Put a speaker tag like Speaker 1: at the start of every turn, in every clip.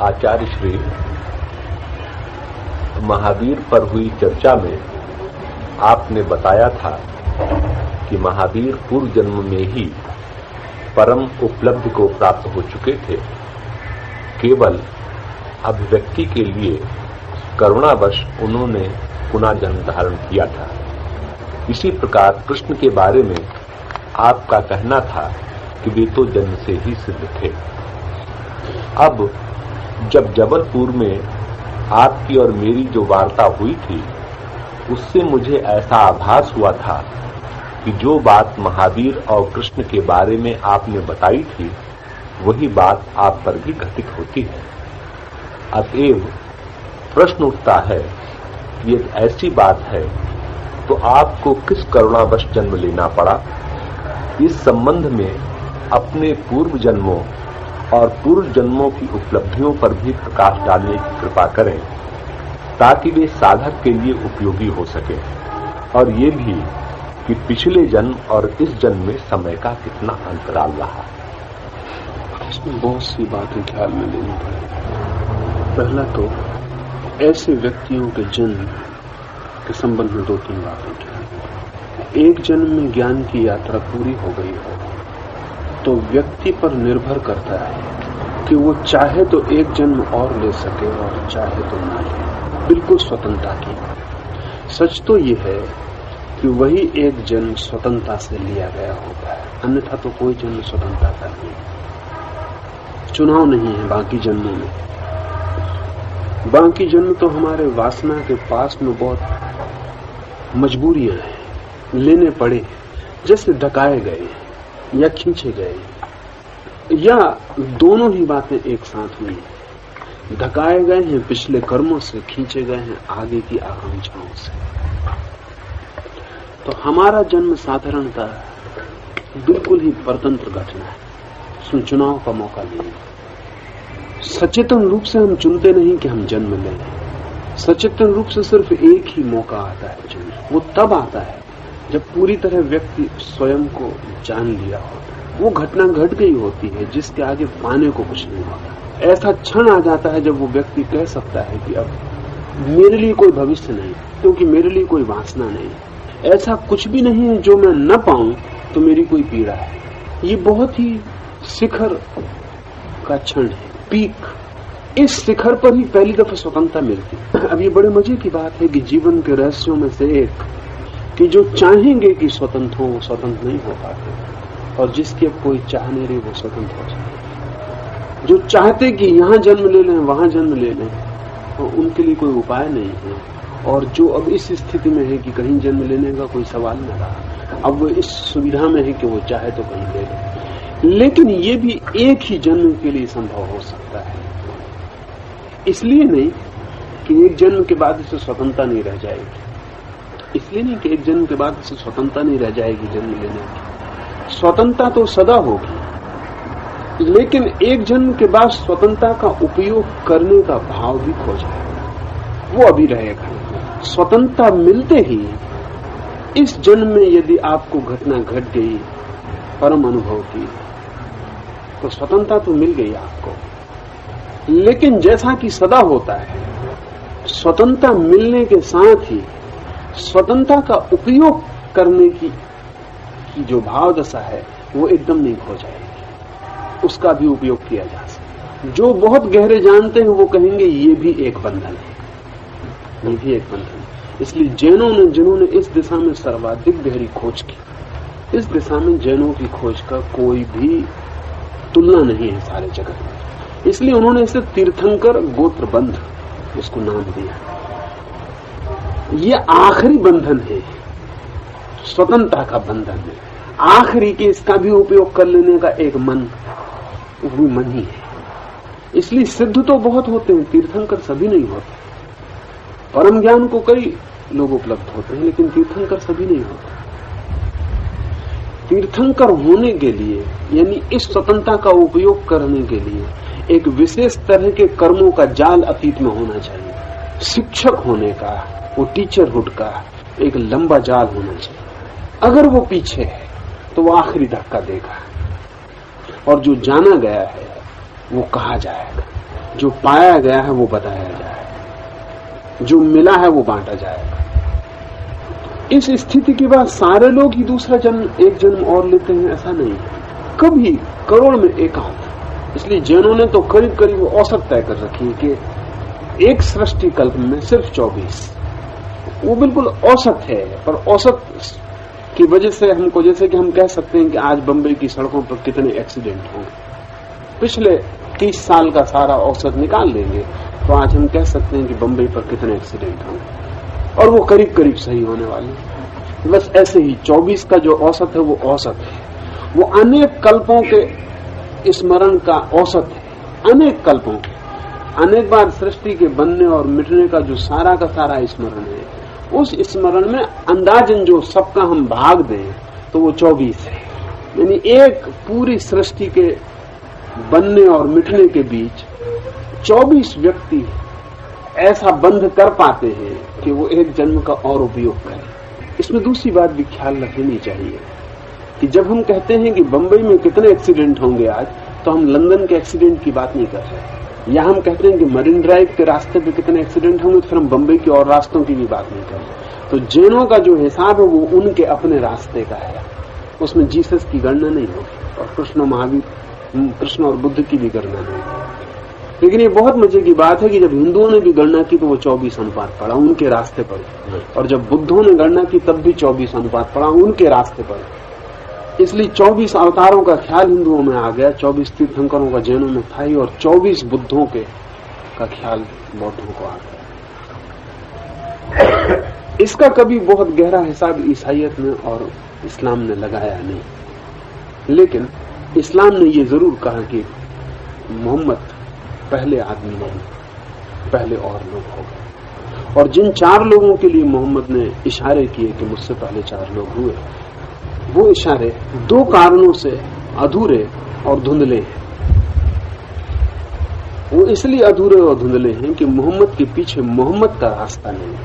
Speaker 1: आचार्य श्री महावीर पर हुई चर्चा में आपने बताया था कि महावीर पूर्व जन्म में ही परम उपलब्धि को प्राप्त हो चुके थे, केवल अभिव्यक्ति के लिए करुणावश उन्होंने पुनः जन्म धारण किया था। इसी प्रकार कृष्ण के बारे में आपका कहना था कि वे तो जन्म से ही सिद्ध थे। अब जब जबलपुर में आपकी और मेरी जो वार्ता हुई थी, उससे मुझे ऐसा आभास हुआ था कि जो बात महावीर और कृष्ण के बारे में आपने बताई थी, वही बात आप पर भी घटित होती है। अतएव प्रश्न उठता है कि यदि ऐसी बात है तो आपको किस करुणावश जन्म लेना पड़ा। इस संबंध में अपने पूर्व जन्मों और पूर्व जन्मों की उपलब्धियों पर भी प्रकाश डालने की कृपा करें, ताकि वे साधक के लिए उपयोगी हो सके, और ये भी कि पिछले जन्म और इस जन्म में समय का कितना अंतराल रहा।
Speaker 2: इसमें बहुत सी बातें ख्याल में लेनी पड़ेगी। पहला तो ऐसे व्यक्तियों के जन्म के संबंध में 2-3 बातें ख्याल। एक जन्म में ज्ञान की यात्रा पूरी हो गई हो तो व्यक्ति पर निर्भर करता है कि वो चाहे तो एक जन्म और ले सके और चाहे तो ना ले, बिल्कुल स्वतंत्रता की। सच तो ये है कि वही एक जन्म स्वतंत्रता से लिया गया होता है, अन्यथा तो कोई जन्म स्वतंत्रता का नहीं। चुनाव नहीं है बाकी जन्मों में। बाकी जन्म तो हमारे वासना के पास में बहुत मजबूरियां हैं, लेने पड़े, जैसे धकाए गए या खींचे गए, या दोनों ही बातें एक साथ हुई। धकाए गए हैं पिछले कर्मों से, खींचे गए हैं आगे की आकांक्षाओं से। तो हमारा जन्म साधारणता बिल्कुल ही परतंत्र घटना है, उसमें चुनाव का मौका नहीं। सचेतन रूप से हम चुनते नहीं कि हम जन्म लें। सचेतन रूप से सिर्फ एक ही मौका आता है जन्म। वो तब आता है जब पूरी तरह व्यक्ति स्वयं को जान लिया होता। वो घटना घट गई होती है जिसके आगे पाने को कुछ नहीं होता। ऐसा क्षण आ जाता है जब वो व्यक्ति कह सकता है कि अब मेरे लिए कोई भविष्य नहीं, क्योंकि मेरे लिए कोई वासना नहीं, ऐसा कुछ भी नहीं है जो मैं न पाऊं तो मेरी कोई पीड़ा है। ये बहुत ही शिखर का क्षण है, पीक। इस शिखर पर ही पहली दफा स्वतंत्रता मिलती है। अब ये बड़े मजे की बात है कि जीवन के रहस्यों में से एक कि जो चाहेंगे कि स्वतंत्र हो वो स्वतंत्र नहीं हो पाते, और जिसकी अब कोई चाह नहीं रही वो स्वतंत्र हो जाए। जो चाहते कि यहाँ जन्म ले लें वहां जन्म ले लें, तो उनके लिए कोई उपाय नहीं है। और जो अब इस स्थिति में है कि कहीं जन्म लेने का कोई सवाल न रहा, अब वो इस सुविधा में है कि वो चाहे तो कहीं ले ले। लेकिन ये भी एक ही जन्म के लिए संभव हो सकता है। इसलिए नहीं कि एक जन्म के बाद इसे स्वतंत्रता नहीं रह जाएगी, इसलिए नहीं कि एक जन्म के बाद इसे स्वतंत्रता नहीं रह जाएगी जन्म लेने की। स्वतंत्रता तो सदा होगी, लेकिन एक जन्म के बाद स्वतंत्रता का उपयोग करने का भाव भी खो जाएगा, वो अभी रहेगा। स्वतंत्रता मिलते ही इस जन्म में यदि आपको घटना घट गई परम अनुभव की, तो स्वतंत्रता तो मिल गई आपको। लेकिन जैसा कि सदा होता है, स्वतंत्रता मिलने के साथ ही स्वतंत्रता का उपयोग करने की जो भाव दशा है वो एकदम नहीं खो जाएगी, उसका भी उपयोग किया जा सकता। जो बहुत गहरे जानते हैं वो कहेंगे ये भी एक बंधन है, ये भी एक बंधन है। इसलिए जैनों ने, जिन्होंने इस दिशा में सर्वाधिक गहरी खोज की, इस दिशा में जैनों की खोज का कोई भी तुलना नहीं है सारे जगत में। इसलिए उन्होंने इसे तीर्थंकर गोत्र बंध उसको नाम दिया। ये आखिरी बंधन है, स्वतंत्रता का बंधन है, आखिरी के इसका भी उपयोग कर लेने का एक मन, वो मन ही है। इसलिए सिद्ध तो बहुत होते हैं, तीर्थंकर सभी नहीं होते। परम ज्ञान को कई लोग उपलब्ध होते हैं, लेकिन तीर्थंकर सभी नहीं होते। तीर्थंकर होने के लिए, यानी इस स्वतंत्रता का उपयोग करने के लिए, एक विशेष तरह के कर्मों का जाल अतीत में होना चाहिए। शिक्षक होने का, वो टीचरहुड का एक लंबा जाल होना चाहिए। अगर वो पीछे है तो वो आखिरी धक्का देगा, और जो जाना गया है वो कहा जाएगा। जो पाया गया है वो बताया जाए, जो मिला है वो बांटा जाएगा। इस स्थिति के बाद सारे लोग ही दूसरा जन्म, एक जन्म और लेते हैं ऐसा नहीं है, कभी करोड़ में एक आध। इसलिए जैनों ने तो करीब करीब औसत तय कर रखी है कि एक सृष्टि कल्प में सिर्फ 24, वो बिल्कुल औसत है। पर औसत की वजह से हमको, जैसे कि हम कह सकते हैं कि आज बंबई की सड़कों पर कितने एक्सीडेंट होंगे, पिछले 30 साल का सारा औसत निकाल लेंगे तो आज हम कह सकते हैं कि बंबई पर कितने एक्सीडेंट होंगे, और वो करीब करीब सही होने वाले। बस ऐसे ही 24 का जो औसत है वो औसत है, वो अनेक कल्पों के स्मरण का औसत है। अनेक कल्पों के, अनेक बार सृष्टि के बनने और मिटने का जो सारा का सारा स्मरण है, उस स्मरण में अंदाजन जो सबका हम भाग दें तो वो 24 है। यानी एक पूरी सृष्टि के बनने और मिटने के बीच 24 व्यक्ति ऐसा बंध कर पाते हैं कि वो एक जन्म का और उपयोग करें। इसमें दूसरी बात भी ख्याल रखनी चाहिए कि जब हम कहते हैं कि बंबई में कितने एक्सीडेंट होंगे आज, तो हम लंदन के एक्सीडेंट की बात नहीं कर रहे, या हम कहते हैं कि मरीन ड्राइव के रास्ते पे कितने एक्सीडेंट होंगे, तो फिर हम बंबई के और रास्तों की भी बात नहीं कर रहे। तो जैनों का जो हिसाब है वो उनके अपने रास्ते का है, उसमें जीसस की गणना नहीं होगी, और कृष्ण और बुद्ध की भी गणना नहीं होगी। लेकिन ये बहुत मजे की बात है कि जब हिंदुओं ने भी गणना की तो वो 24 अनुपात पड़ा उनके रास्ते पर, और जब बुद्धों ने गणना की तब भी 24 अनुपात पड़ा उनके रास्ते पर। इसलिए 24 अवतारों का ख्याल हिंदुओं में आ गया, 24 तीर्थंकरों का जैनों में था ही, और 24 बुद्धों के का ख्याल बौद्धों को आ गया। इसका कभी बहुत गहरा हिसाब ईसाइयत ने और इस्लाम ने लगाया नहीं, लेकिन इस्लाम ने ये जरूर कहा कि मोहम्मद पहले आदमी नहीं, पहले और लोग हो गए। और जिन 4 लोगों के लिए मोहम्मद ने इशारे किए कि मुझसे पहले 4 लोग हुए, वो इशारे 2 कारणों से अधूरे और धुंधले हैं। वो इसलिए अधूरे और धुंधले हैं कि मोहम्मद के पीछे मोहम्मद का रास्ता नहीं है।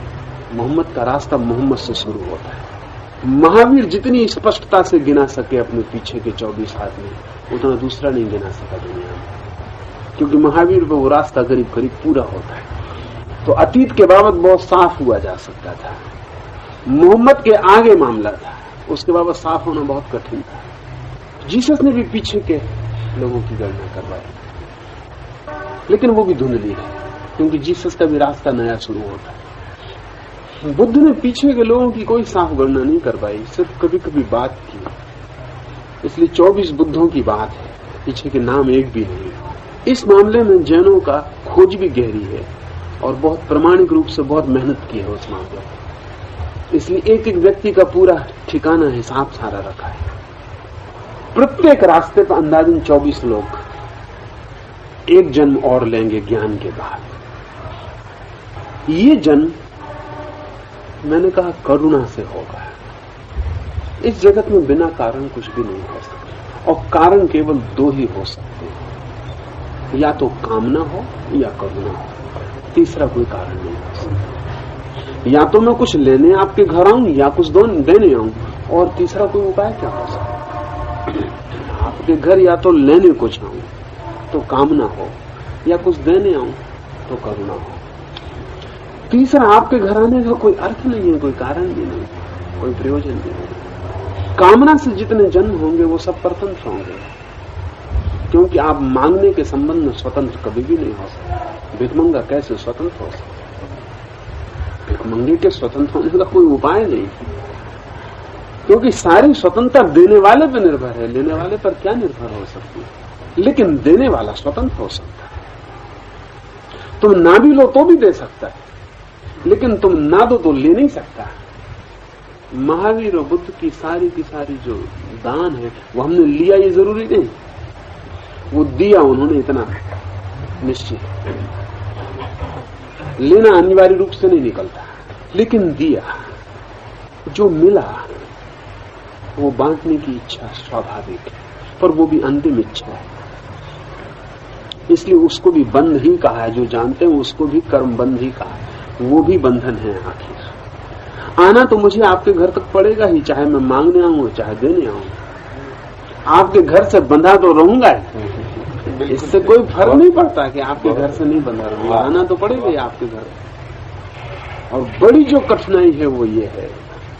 Speaker 2: मोहम्मद का रास्ता मोहम्मद से शुरू होता है। महावीर जितनी स्पष्टता से गिना सके अपने पीछे के 24 आदमी, उतना दूसरा नहीं गिना सका दुनिया में, क्योंकि महावीर पर वो रास्ता करीब करीब पूरा होता है। तो अतीत के बाबत बहुत साफ हुआ जा सकता था, मोहम्मद के आगे मामला था, उसके बाबत साफ होना बहुत कठिन था। जीसस ने भी पीछे के लोगों की गणना करवाई, लेकिन वो भी धुंधली है, क्योंकि जीसस का भी रास्ता नया शुरू होता है। बुद्ध ने पीछे के लोगों की कोई साफ गणना नहीं करवाई, सिर्फ कभी कभी बात की। इसलिए 24 बुद्धों की बात है, पीछे के नाम एक भी नहीं। इस मामले में जैनों का खोज भी गहरी है और बहुत प्रामाणिक रूप से बहुत मेहनत की है उस मामले में। इसलिए एक एक व्यक्ति का पूरा ठिकाना हिसाब सारा रखा है। प्रत्येक रास्ते पर अंदाजन 24 लोग एक जन्म और लेंगे ज्ञान के बाद। ये जन्म मैंने कहा करुणा से होगा। इस जगत में बिना कारण कुछ भी नहीं हो सकता, और कारण केवल 2 ही हो सकते हैं, या तो कामना हो या करुणा हो, तीसरा कोई कारण नहीं हो सकता। या तो मैं कुछ लेने आपके घर आऊं या कुछ देने आऊं, और तीसरा कोई उपाय क्या हो सकता। आपके घर या तो लेने कुछ आऊं तो कामना हो, या कुछ देने आऊं तो करुणा हो। तीसरा आपके घर आने का कोई अर्थ नहीं है, कोई कारण भी नहीं, कोई प्रयोजन भी नहीं। कामना से जितने जन्म होंगे वो सब परतंत्र होंगे, क्योंकि आप मांगने के संबंध में स्वतंत्र कभी भी नहीं हो सकते। भिखमंगा कैसे स्वतंत्र हो सकते? भिखमंगे के स्वतंत्र होने का कोई उपाय नहीं, क्योंकि सारी स्वतंत्रता देने वाले पर निर्भर है, लेने वाले पर क्या निर्भर हो सकती है। लेकिन देने वाला स्वतंत्र हो सकता है। तुम ना भी लो तो भी दे सकता है, लेकिन तुम ना दो तो ले नहीं सकता। महावीर और बुद्ध की सारी जो दान है वो हमने लिया, ये जरूरी नहीं, वो दिया उन्होंने इतना निश्चित। लेना अनिवार्य रूप से नहीं निकलता, लेकिन दिया, जो मिला वो बांटने की इच्छा स्वाभाविक है, पर वो भी अंतिम इच्छा है। इसलिए उसको भी बंध ही कहा है। जो जानते हैं उसको भी कर्म बंध ही कहा है, वो भी बंधन है। आखिर आना तो मुझे आपके घर तक पड़ेगा ही, चाहे मैं मांगने आऊं चाहे देने आऊं। आपके घर से बंधा तो रहूंगा, इससे कोई फर्क नहीं पड़ता कि आपके घर से नहीं बंधा रहा, आना तो पड़ेगा ही आपके घर। और बड़ी जो कठिनाई है वो ये है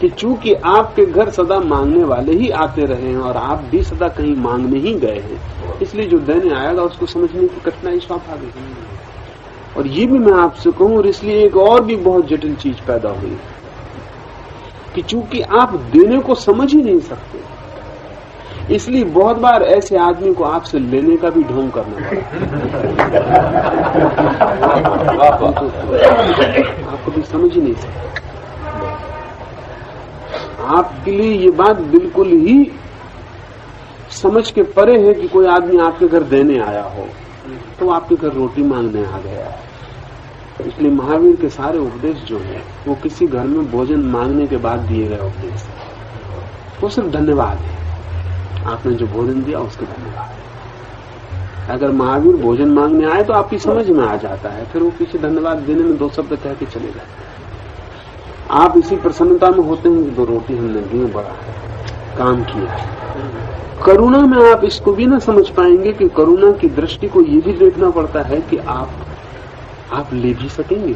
Speaker 2: कि चूंकि आपके घर सदा मांगने वाले ही आते रहे हैं और आप भी सदा कहीं मांगने ही गए हैं, इसलिए जो देने आएगा उसको समझने की कठिनाई स्वाभाविक है। और ये भी मैं आपसे कहूं, और इसलिए एक और भी बहुत जटिल चीज पैदा हुई कि चूंकि आप देने को समझ ही नहीं सकते, इसलिए बहुत बार ऐसे आदमी को आपसे लेने का भी ढोंग करना पड़ता। आप कभी समझ ही नहीं सकते। आपके लिए ये बात बिल्कुल ही समझ के परे है कि कोई आदमी आपके घर देने आया हो तो आपके घर रोटी मांगने आ गया है। इसलिए महावीर के सारे उपदेश जो है वो किसी घर में भोजन मांगने के बाद दिए गए उपदेश, वो सिर्फ धन्यवाद है। आपने जो भोजन दिया उसके धन्यवाद। अगर महावीर भोजन मांगने आए तो आपकी समझ में आ जाता है, फिर वो पीछे धन्यवाद देने में दो शब्द कह के चले जाते हैं। आप इसी प्रसन्नता में होते हैं कि दो रोटी हमने दी, बड़ा काम किया। करुणा में आप इसको भी ना समझ पाएंगे कि करुणा की दृष्टि को ये भी देखना पड़ता है कि आप ले भी सकेंगे,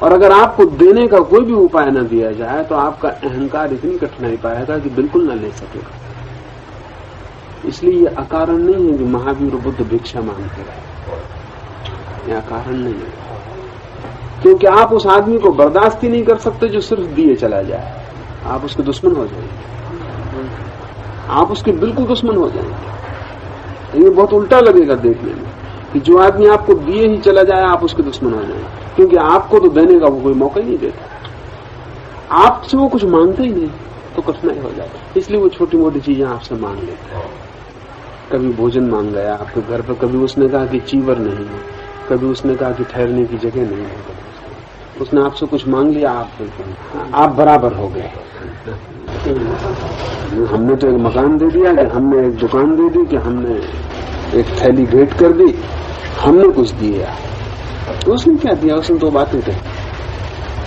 Speaker 2: और अगर आपको देने का कोई भी उपाय न दिया जाए तो आपका अहंकार इतनी कठिनाई पाएगा कि बिल्कुल न ले सकेगा। इसलिए ये अकारण नहीं है कि महावीर बुद्ध भिक्षा मांगते रहे, यह अकारण नहीं है, क्योंकि आप उस आदमी को बर्दाश्त ही नहीं कर सकते जो सिर्फ दिए चला जाए। आप उसके दुश्मन हो जाएंगे, आप उसके बिल्कुल दुश्मन हो जाएंगे। ये बहुत उल्टा लगेगा देखने में कि जो आदमी आपको दिए ही चला जाए आप उसके दुश्मन हो जाएंगे, क्योंकि आपको तो देने का वो कोई मौका ही नहीं देता। आपसे वो कुछ मांगते ही नहीं तो कठिनाई हो जाती। इसलिए वो छोटी मोटी चीजें आपसे मांग लेते हैं। कभी भोजन मांग गया आपके घर पर, कभी उसने कहा कि चीवर नहीं है, कभी उसने कहा कि ठहरने की जगह नहीं है, उसने आपसे कुछ मांग लिया, आप बराबर हो गए। हमने तो एक मकान दे दिया, कि हमने एक दुकान दे दी, कि हमने एक थैली भेंट कर दी, हमने कुछ दिया। तो उसने क्या दिया? उसने दो बातें कही।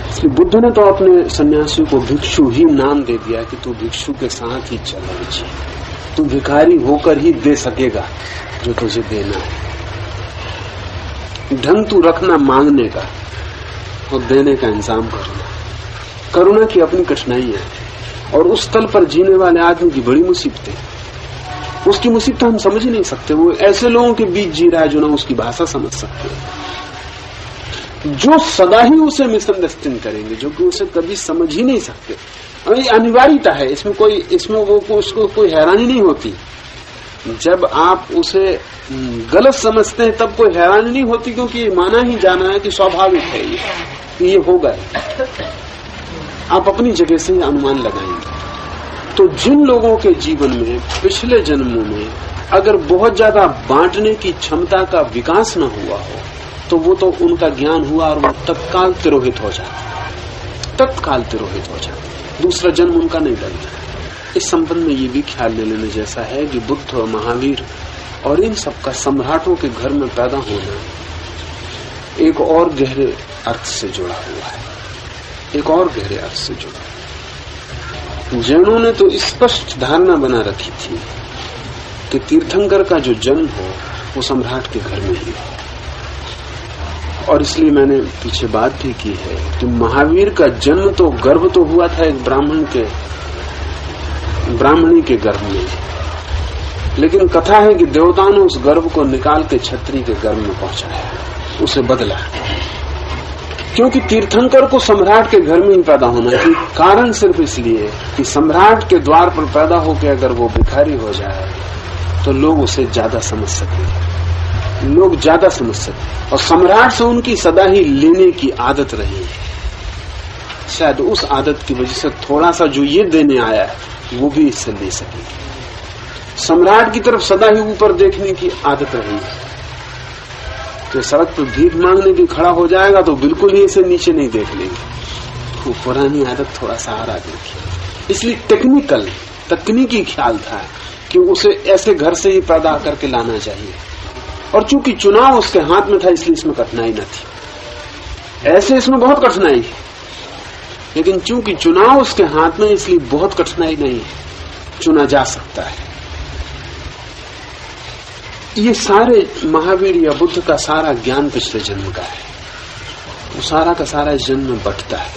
Speaker 2: इसलिए बुद्ध ने तो अपने सन्यासी को भिक्षु ही नाम दे दिया कि तू भिक्षु के साथ ही चलना चाहिए, तू भिखारी होकर ही दे सकेगा जो तुझे देना है। ढंग तू रखना मांगने का और देने का इंतजाम करना। करुणा की अपनी कठिनाइयां है, और उस तल पर जीने वाले आदमी की बड़ी मुसीबतें। उसकी मुसीबत हम समझ ही नहीं सकते। वो ऐसे लोगों के बीच जी रहा है जो ना उसकी भाषा समझ सकते, जो सदा ही उसे मिसअंडरस्टैंड करेंगे, जो कि उसे कभी समझ ही नहीं सकते। अनिवार्यता है इसमें, उसको कोई हैरानी नहीं होती। जब आप उसे गलत समझते हैं तब कोई हैरानी नहीं होती, क्योंकि माना ही जाना है कि स्वाभाविक है ये होगा। आप अपनी जगह से अनुमान लगाएंगे। तो जिन लोगों के जीवन में पिछले जन्मों में अगर बहुत ज्यादा बांटने की क्षमता का विकास न हुआ हो तो वो तो उनका ज्ञान हुआ और वो तत्काल तिरोहित हो जाते, तत्काल तिरोहित हो जाते, दूसरा जन्म उनका नहीं डरता। इस संबंध में ये भी ख्याल ले लेने जैसा है कि बुद्ध और महावीर और इन सबका सम्राटों के घर में पैदा होना एक और गहरे अर्थ से जुड़ा हुआ है, एक और गहरे अर्थ से जुड़ा। जैनों ने तो स्पष्ट धारणा बना रखी थी कि तीर्थंकर का जो जन्म हो वो सम्राट के घर में ही हो, और इसलिए मैंने पीछे बात भी की है कि महावीर का जन्म तो गर्भ तो हुआ था एक ब्राह्मणी के गर्भ में, लेकिन कथा है कि देवताओं ने उस गर्भ को निकाल के क्षत्रिय के गर्भ में पहुंचाया, उसे बदला। क्योंकि तीर्थंकर को सम्राट के घर में ही पैदा होना है। कारण सिर्फ इसलिए कि सम्राट के द्वार पर पैदा होकर अगर वो भिखारी हो जाए तो लोग उसे ज्यादा समझ सके, लोग ज्यादा समझ सके। और सम्राट से उनकी सदा ही लेने की आदत रही है, शायद उस आदत की वजह से थोड़ा सा जो ये देने आया है वो भी इससे ले सके। सम्राट की तरफ सदा ही ऊपर देखने की आदत रही है, तो सड़क पर भीख मांगने की खड़ा हो जाएगा तो बिल्कुल ही इसे नीचे नहीं देख लेंगे। वो पुरानी आदत थोड़ा सहारा देखी, इसलिए तकनीकी ख्याल था कि उसे ऐसे घर से ही पैदा करके लाना चाहिए। और चूंकि चुनाव उसके हाथ में था इसलिए इसमें कठिनाई न थी। ऐसे इसमें बहुत कठिनाई है, लेकिन चूंकि चुनाव उसके हाथ में इसलिए बहुत कठिनाई नहीं है, चुना जा सकता है। ये सारे महावीर या बुद्ध का सारा ज्ञान पिछले जन्म का है, वो सारा का सारा इस जन्म में बटता है।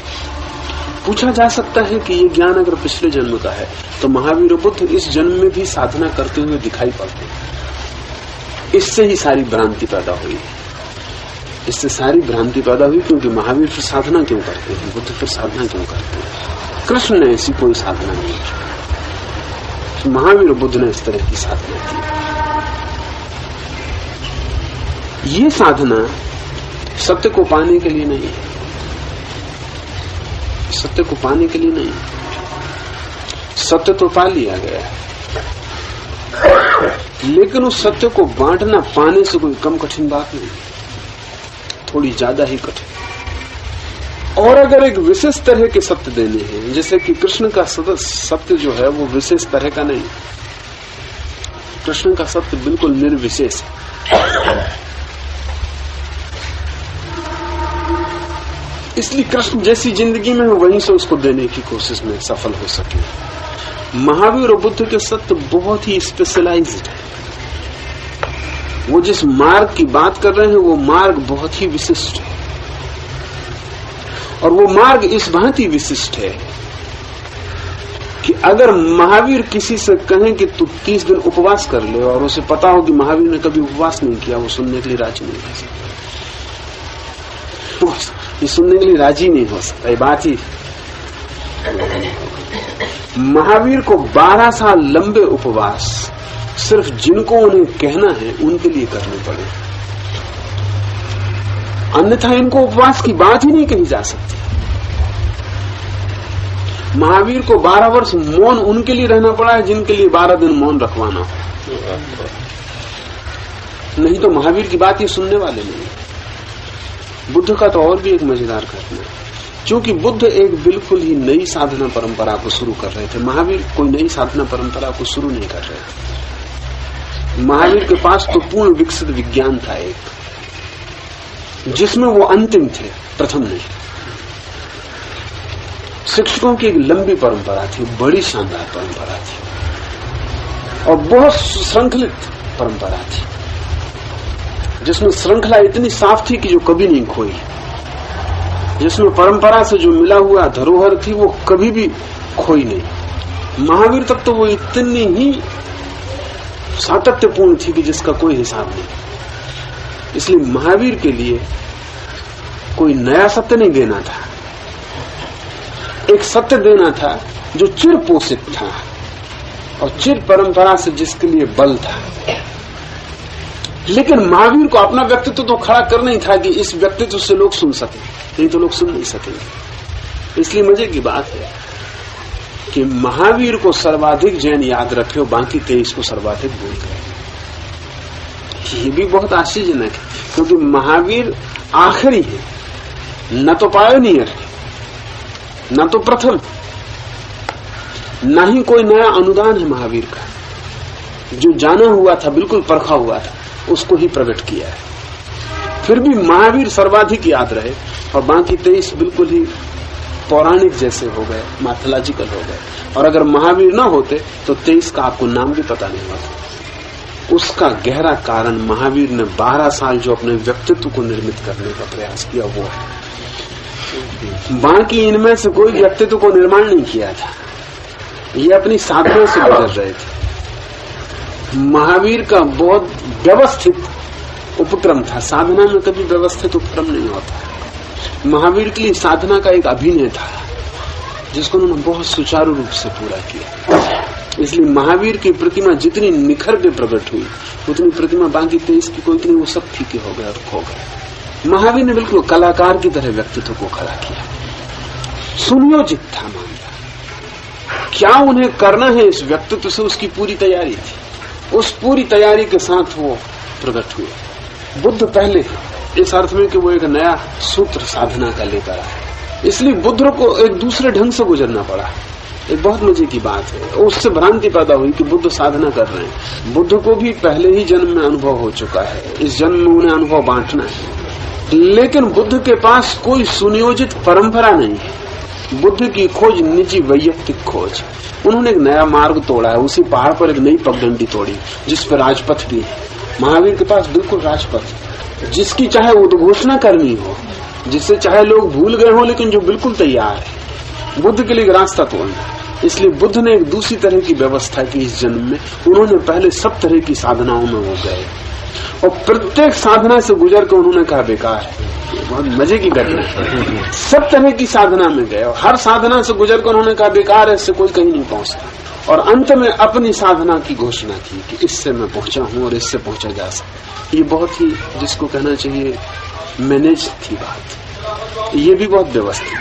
Speaker 2: पूछा जा सकता है कि ये ज्ञान अगर पिछले जन्म का है तो महावीर और बुद्ध इस जन्म में भी साधना करते हुए दिखाई पड़ते हैं। इससे ही सारी भ्रांति पैदा हुई, इससे सारी भ्रांति पैदा हुई, क्योंकि महावीर फिर साधना क्यों करते हैं, बुद्ध फिर साधना क्यों करते हैं। कृष्ण ने ऐसी कोई साधना नहीं की, तो महावीर और बुद्ध ने इस तरह की साधना की। ये साधना सत्य को पाने के लिए नहीं है, सत्य को पाने के लिए नहीं, सत्य तो पा लिया गया है, लेकिन उस सत्य को बांटना पाने से कोई कम कठिन बात नहीं, थोड़ी ज्यादा ही कठिन। और अगर एक विशेष तरह के सत्य देने हैं, जैसे कि कृष्ण का सत्य जो है वो विशेष तरह का नहीं, कृष्ण का सत्य बिल्कुल निर्विशेष है। इसलिए कृष्ण जैसी जिंदगी में वहीं से उसको देने की कोशिश में सफल हो सके। महावीर और बुद्ध के सत्य बहुत ही स्पेशलाइज्ड है, वो जिस मार्ग की बात कर रहे हैं वो मार्ग बहुत ही विशिष्ट है, और वो मार्ग इस भांति विशिष्ट है कि अगर महावीर किसी से कहें कि तू 30 दिन उपवास कर ले और उसे पता हो कि महावीर ने कभी उपवास नहीं किया, वो सुनने के लिए राजी नहीं हो सकता, ये सुनने के लिए राजी नहीं हो सकता। ये बात ही महावीर को 12 साल लंबे उपवास सिर्फ जिनको उन्हें कहना है उनके लिए करने पड़े, अन्यथा इनको उपवास की बात ही नहीं कही जा सकती। महावीर को 12 वर्ष मौन उनके लिए रहना पड़ा है जिनके लिए 12 दिन मौन रखवाना हो, नहीं तो महावीर की बात ये सुनने वाले नहीं। बुद्ध का तो और भी एक मजेदार घटना है, क्योंकि बुद्ध एक बिल्कुल ही नई साधना परंपरा को शुरू कर रहे थे, महावीर कोई नई साधना परंपरा को शुरू नहीं कर रहे थे। महावीर के पास तो पूर्ण विकसित विज्ञान था एक, जिसमें वो अंतिम थे, प्रथम नहीं। शिक्षकों की एक लंबी परंपरा थी, बड़ी शानदार परंपरा थी, और बहुत श्रृंखलित परंपरा थी, जिसमें श्रृंखला इतनी साफ थी कि जो कभी नहीं खोई, जिसमें परंपरा से जो मिला हुआ धरोहर थी वो कभी भी खोई नहीं। महावीर तक तो वो इतनी ही सातत्यपूर्ण थी कि जिसका कोई हिसाब नहीं। इसलिए महावीर के लिए कोई नया सत्य नहीं देना था, एक सत्य देना था जो चिर पोषित था और चिर परंपरा से जिसके लिए बल था। लेकिन महावीर को अपना व्यक्तित्व तो खड़ा करना ही था कि इस व्यक्तित्व से लोग सुन सके, नहीं तो लोग सुन नहीं सकेंगे। इसलिए मजे की बात है कि महावीर को सर्वाधिक जैन याद रखे और बाकी 23 को सर्वाधिक भूल गए। ये भी बहुत आश्चर्यजनक है, क्योंकि महावीर आखिरी है, न तो पायोनियर है, न तो प्रथम, न ही कोई नया अनुदान है महावीर का। जो जाना हुआ था, बिल्कुल परखा हुआ था, उसको ही प्रकट किया है। फिर भी महावीर सर्वाधिक याद रहे और बाकी 23 बिल्कुल ही पौराणिक जैसे हो गए, मैथोलॉजिकल हो गए। और अगर महावीर ना होते तो 23 का आपको नाम भी पता नहीं होता। उसका गहरा कारण महावीर ने 12 साल जो अपने व्यक्तित्व को निर्मित करने का प्रयास किया वो है। बाकी इनमें से कोई व्यक्तित्व को निर्माण नहीं किया था, ये अपनी साधना से गुजर रहे थे। महावीर का बहुत व्यवस्थित उपक्रम था, साधना में कभी व्यवस्थित उपक्रम नहीं होता। महावीर के लिए साधना का एक अभिनय था जिसको उन्होंने बहुत सुचारू रूप से पूरा किया। इसलिए महावीर की प्रतिमा जितनी निखर के प्रकट हुई उतनी प्रतिमा बाकी 23 की कोई नहीं, वो सब फीके हो गए और खो गए। महावीर ने बिल्कुल कलाकार की तरह व्यक्तित्व को खड़ा किया, सुनियोजित था मामला, क्या उन्हें करना है इस व्यक्तित्व से उसकी पूरी तैयारी थी। उस पूरी तैयारी के साथ वो प्रकट हुए। बुद्ध पहले इस अर्थ में कि वो एक नया सूत्र साधना का लेकर आए, इसलिए बुद्ध को एक दूसरे ढंग से गुजरना पड़ा। एक बहुत मजे की बात है, उससे भ्रांति पैदा हुई कि बुद्ध साधना कर रहे हैं। बुद्ध को भी पहले ही जन्म में अनुभव हो चुका है, इस जन्म में उन्हें अनुभव बांटना है। लेकिन बुद्ध के पास कोई सुनियोजित परंपरा नहीं है। बुद्ध की खोज निजी वैयक्तिक खोज। उन्होंने एक नया मार्ग तोड़ा है, उसी पहाड़ पर एक नई पगडंडी तोड़ी जिस पर राजपथ भी है। महावीर के पास बिल्कुल राजपथ, जिसकी चाहे वो तो घोषणा करनी हो, जिससे चाहे लोग भूल गए हो, लेकिन जो बिल्कुल तैयार है बुद्ध के लिए रास्ता तोड़ना। इसलिए बुद्ध ने एक दूसरी तरह की व्यवस्था की इस जन्म में। उन्होंने पहले सब तरह की साधनाओं में वो गए और प्रत्येक साधना से गुजर कर उन्होंने कहा बेकार है। बहुत मजे की घटना है। सब तरह की साधना में गए और हर साधना से गुजर कर उन्होंने कहा बेकार है, इससे कोई कहीं नहीं पहुंचता। और अंत में अपनी साधना की घोषणा की कि इससे मैं पहुंचा हूं और इससे पहुंचा जा सकता। ये बहुत ही, जिसको कहना चाहिए, मैनेज थी बात। ये भी बहुत व्यवस्थित थी।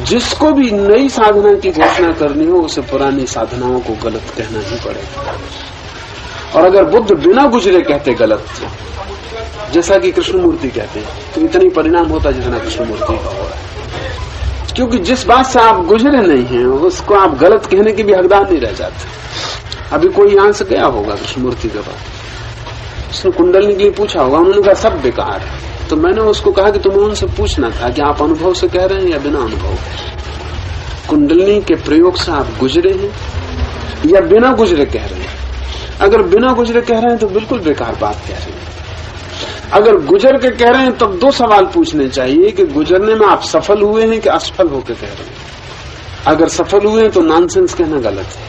Speaker 2: जिसको भी नई साधना की घोषणा करनी हो उसे पुरानी साधनाओं को गलत कहना ही पड़ेगा। और अगर बुद्ध बिना गुजरे कहते गलत, जैसा कि कृष्णमूर्ति कहते हैं, तो इतना ही परिणाम होता जितना कृष्णमूर्ति का हो रहा है। क्योंकि जिस बात से आप गुजरे नहीं हैं उसको आप गलत कहने के भी हकदार नहीं रह जाते। अभी कोई यहां से गया होगा कृष्णमूर्ति के पास, उसने कुंडलनी के लिए पूछा होगा, उन्होंने कहा सब बेकार है। तो मैंने उसको कहा कि तुम्हें उनसे पूछना था कि आप अनुभव से कह रहे हैं या बिना अनुभव। कुंडलनी के प्रयोग से आप गुजरे हैं या बिना गुजरे कह रहे हैं। अगर बिना गुजरे कह रहे हैं तो बिल्कुल बेकार बात कह रहे हैं। अगर गुजर के कह रहे हैं तब दो सवाल पूछने चाहिए कि गुजरने में आप सफल हुए हैं कि असफल होकर कह रहे हैं। अगर सफल हुए हैं तो नॉनसेंस कहना गलत है।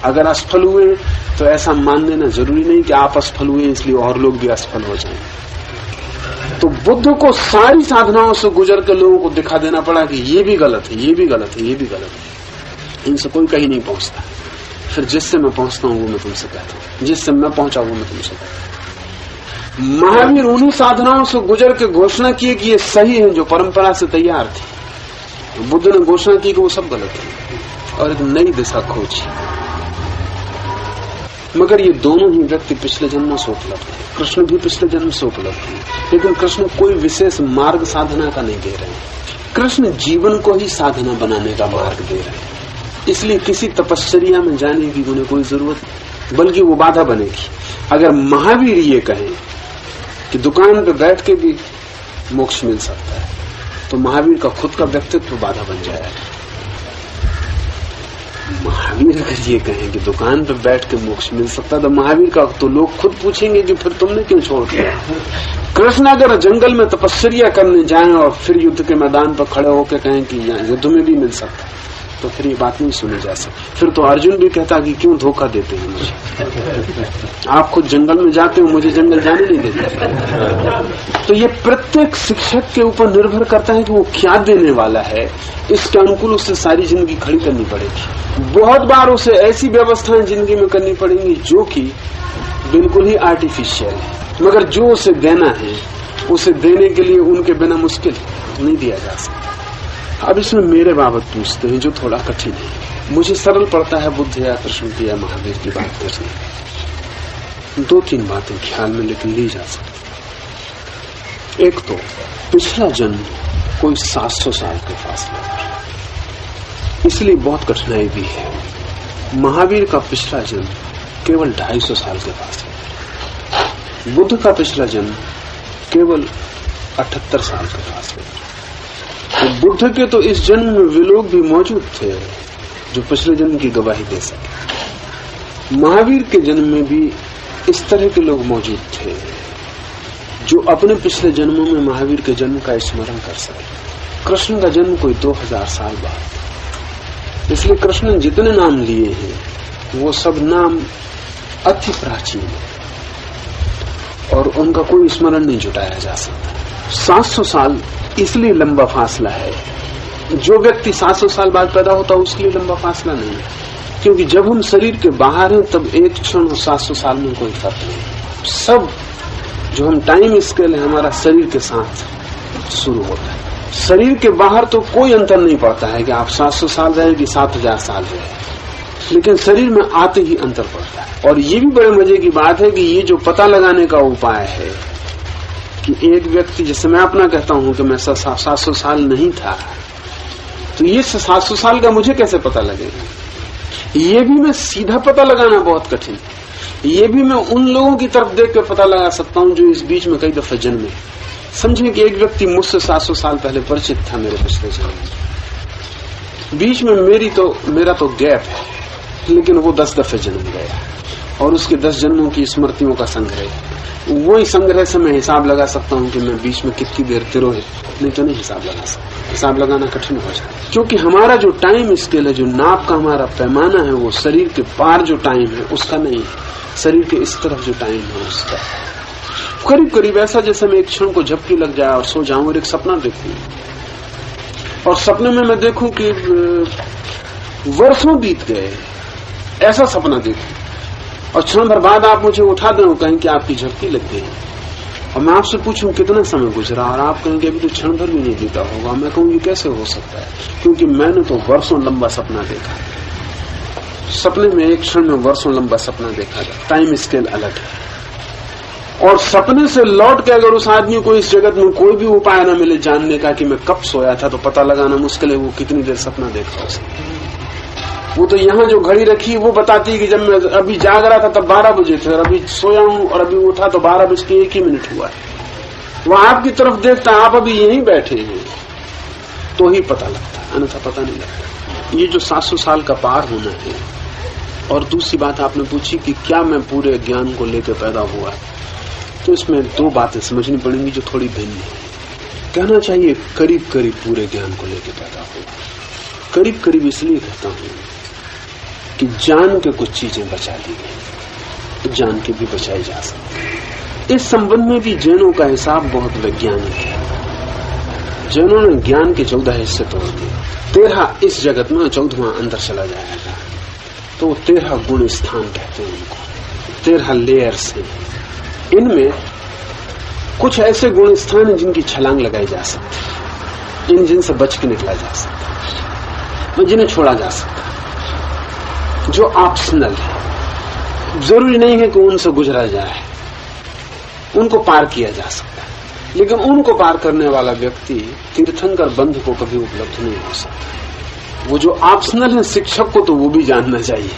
Speaker 2: अगर असफल हुए तो ऐसा मान लेना जरूरी नहीं कि आप असफल हुए इसलिए और लोग भी असफल हो जाएं। तो बुद्ध को सारी साधनाओं से गुजर के लोगों को दिखा देना पड़ा कि ये भी गलत है, ये भी गलत है, ये भी गलत है। इनसे कोई कहीं नहीं पहुंचता। फिर जिससे मैं पहुंचता हूं वो मैं तुमसे कहता हूं, जिससे मैं पहुंचा वो मैं तुमसे कहता हूं। महावीर उन्हीं साधनाओं से गुजर के घोषणा की कि ये सही है जो परंपरा से तैयार थी। बुद्ध ने घोषणा की कि वो सब गलत है और एक नई दिशा खोजी। मगर ये दोनों ही व्यक्ति पिछले जन्मों से उपलब्ध है। कृष्ण भी पिछले जन्म से उपलब्ध है, लेकिन कृष्ण कोई विशेष मार्ग साधना का नहीं दे रहे हैं। कृष्ण जीवन को ही साधना बनाने का मार्ग दे रहे हैं। इसलिए किसी तपश्चर्या में जाने की उन्हें कोई जरूरत नहीं, बल्कि वो बाधा बनेगी। अगर महावीर ये कहें कि दुकान पे बैठ के भी मोक्ष मिल सकता है तो महावीर का खुद का व्यक्तित्व बाधा बन जाएगा। महावीर अगर ये कहें कि दुकान पे बैठ के मोक्ष मिल सकता है तो महावीर का तो लोग खुद पूछेंगे कि फिर तुमने क्यों छोड़ दिया। कृष्ण अगर जंगल में तपस्या करने जाएं और फिर युद्ध के मैदान पर खड़े होकर कहें कि युद्ध में भी मिल सकता तो फिर ये बात नहीं सुनी जा सकती। फिर तो अर्जुन भी कहता कि क्यों धोखा देते हैं मुझे, आप खुद जंगल में जाते हो, मुझे जंगल जाने नहीं देते। तो ये प्रत्येक शिक्षक के ऊपर निर्भर करता है कि वो क्या देने वाला है। इसके अनुकूल उससे सारी जिंदगी खड़ी करनी पड़ेगी। बहुत बार उसे ऐसी व्यवस्थाएं जिंदगी में करनी पड़ेंगी जो कि बिल्कुल ही आर्टिफिशियल है, मगर जो उसे देना है उसे देने के लिए उनके बिना मुश्किल नहीं दिया जा सकता। अब इसमें मेरे बाबत पूछते हैं जो थोड़ा कठिन है। मुझे सरल पड़ता है बुद्ध या कृष्ण की या महावीर की बात करनी। दो तीन बातें ख्याल में लेकिन ली जा सकती। एक तो पिछला जन्म कोई 700 साल के फासले पर, इसलिए बहुत कठिनाई भी है। महावीर का पिछला जन्म केवल 250 साल के फासले, बुद्ध का पिछला जन्म केवल 78 साल के फासले। तो बुद्ध के तो इस जन्म में वे लोग भी मौजूद थे जो पिछले जन्म की गवाही दे सके। महावीर के जन्म में भी इस तरह के लोग मौजूद थे जो अपने पिछले जन्मों में महावीर के जन्म का स्मरण कर सके। कृष्ण का जन्म कोई 2000 साल बाद, इसलिए कृष्ण ने जितने नाम लिए हैं वो सब नाम अति प्राचीन और उनका कोई स्मरण नहीं जुटाया जा सकता। 700 साल इसलिए लंबा फासला है। जो व्यक्ति 700 साल बाद पैदा होता है उसके लिए लंबा फासला नहीं है, क्योंकि जब हम शरीर के बाहर हैं तब एक क्षण और 700 साल में कोई फर्क नहीं। सब जो हम टाइम स्केल है हमारा शरीर के साथ शुरू होता है। शरीर के बाहर तो कोई अंतर नहीं पड़ता है कि आप 700 साल रहे कि 7000 साल रहे, लेकिन शरीर में आते ही अंतर पड़ता है। और ये भी बड़े मजे की बात है कि ये जो पता लगाने का उपाय है कि एक व्यक्ति, जैसे मैं अपना कहता हूं कि मैं 700 साल नहीं था, तो ये 700 साल का मुझे कैसे पता लगेगा? ये भी मैं सीधा पता लगाना बहुत कठिन है। ये भी मैं उन लोगों की तरफ देख कर पता लगा सकता हूं जो इस बीच में कई दफे जन्मे। समझे कि एक व्यक्ति मुझसे 700 साल पहले परिचित था मेरे पिछले जन्म, बीच में मेरा तो गैप है, लेकिन वो 10 दफे जन्म गया और उसके 10 जन्मों की स्मृतियों का संग्रह। वही संग्रह से मैं हिसाब लगा सकता हूँ कि मैं बीच में कितनी देर तिरोहित, नहीं तो नहीं हिसाब लगा सकता। हिसाब लगाना कठिन हो जाता है, क्योंकि हमारा जो टाइम स्केल है, जो नाप का हमारा पैमाना है, वो शरीर के पार जो टाइम है उसका नहीं है, शरीर के इस तरफ जो टाइम है उसका। करीब करीब ऐसा जैसे मैं एक क्षण को झपकी लग जाए और सो जाऊं और एक सपना देखूं, और सपने में मैं देखूं कि वर्षों बीत गए, ऐसा सपना देखूं, और क्षण भर बाद आप मुझे उठा दें और कहें कि आपकी झपकी लग गई, और मैं आपसे पूछूं कितना समय गुजरा, और आप कहेंगे अभी तो क्षण भर भी नहीं बीता होगा। मैं कहूं ये कैसे हो सकता है, क्योंकि मैंने तो वर्षों लंबा सपना देखा। सपने में एक क्षण में वर्षों लंबा सपना देखा था। टाइम स्केल अलग है। और सपने से लौट के अगर उस आदमी को इस जगत में कोई भी उपाय न मिले जानने का कि मैं कब सोया था, तो पता लगाना मुश्किल है वो कितनी देर सपना देखा उसने। वो तो यहाँ जो घड़ी रखी है वो बताती है कि जब मैं अभी जाग रहा था तब 12 बजे थे, और अभी सोया हूं और अभी उठा तो 12:01 हुआ है। वो आपकी तरफ देखता है, आप अभी यहीं बैठे हैं, तो ही पता लगता है, अन्यथा पता नहीं लगता। ये जो 700 साल का पार होना है। और दूसरी बात आपने पूछी कि क्या मैं पूरे ज्ञान को लेकर पैदा हुआ, तो इसमें 2 बातें समझनी पड़ेंगी जो थोड़ी भिन्न है। कहना चाहिए करीब करीब पूरे ज्ञान को लेकर पैदा हुआ। करीब करीब इसलिए कहता हूं कि जान के कुछ चीजें बचा ली गई, तो जान के भी बचाई जा सकती। इस संबंध में भी जैनों का हिसाब बहुत वैज्ञानिक है। जैनों ने ज्ञान के 14 हिस्से तोड़ दिए। 13 इस जगत में, 14वां अंदर चला जाएगा, तो 13 गुण स्थान कहते हैं उनको। 13 लेयर्स हैं। इनमें कुछ ऐसे गुण स्थान हैं जिनकी छलांग लगाई जा सकती है, जिनसे बच के निकला जा सकता है, जिन्हें छोड़ा जा सकता है, जो ऑप्शनल है। जरूरी नहीं है कि उनसे गुजरा जाए, उनको पार किया जा सकता है, लेकिन उनको पार करने वाला व्यक्ति तीर्थंकर बंधु को कभी उपलब्ध नहीं हो सकता। वो जो ऑप्शनल है, शिक्षक को तो वो भी जानना चाहिए।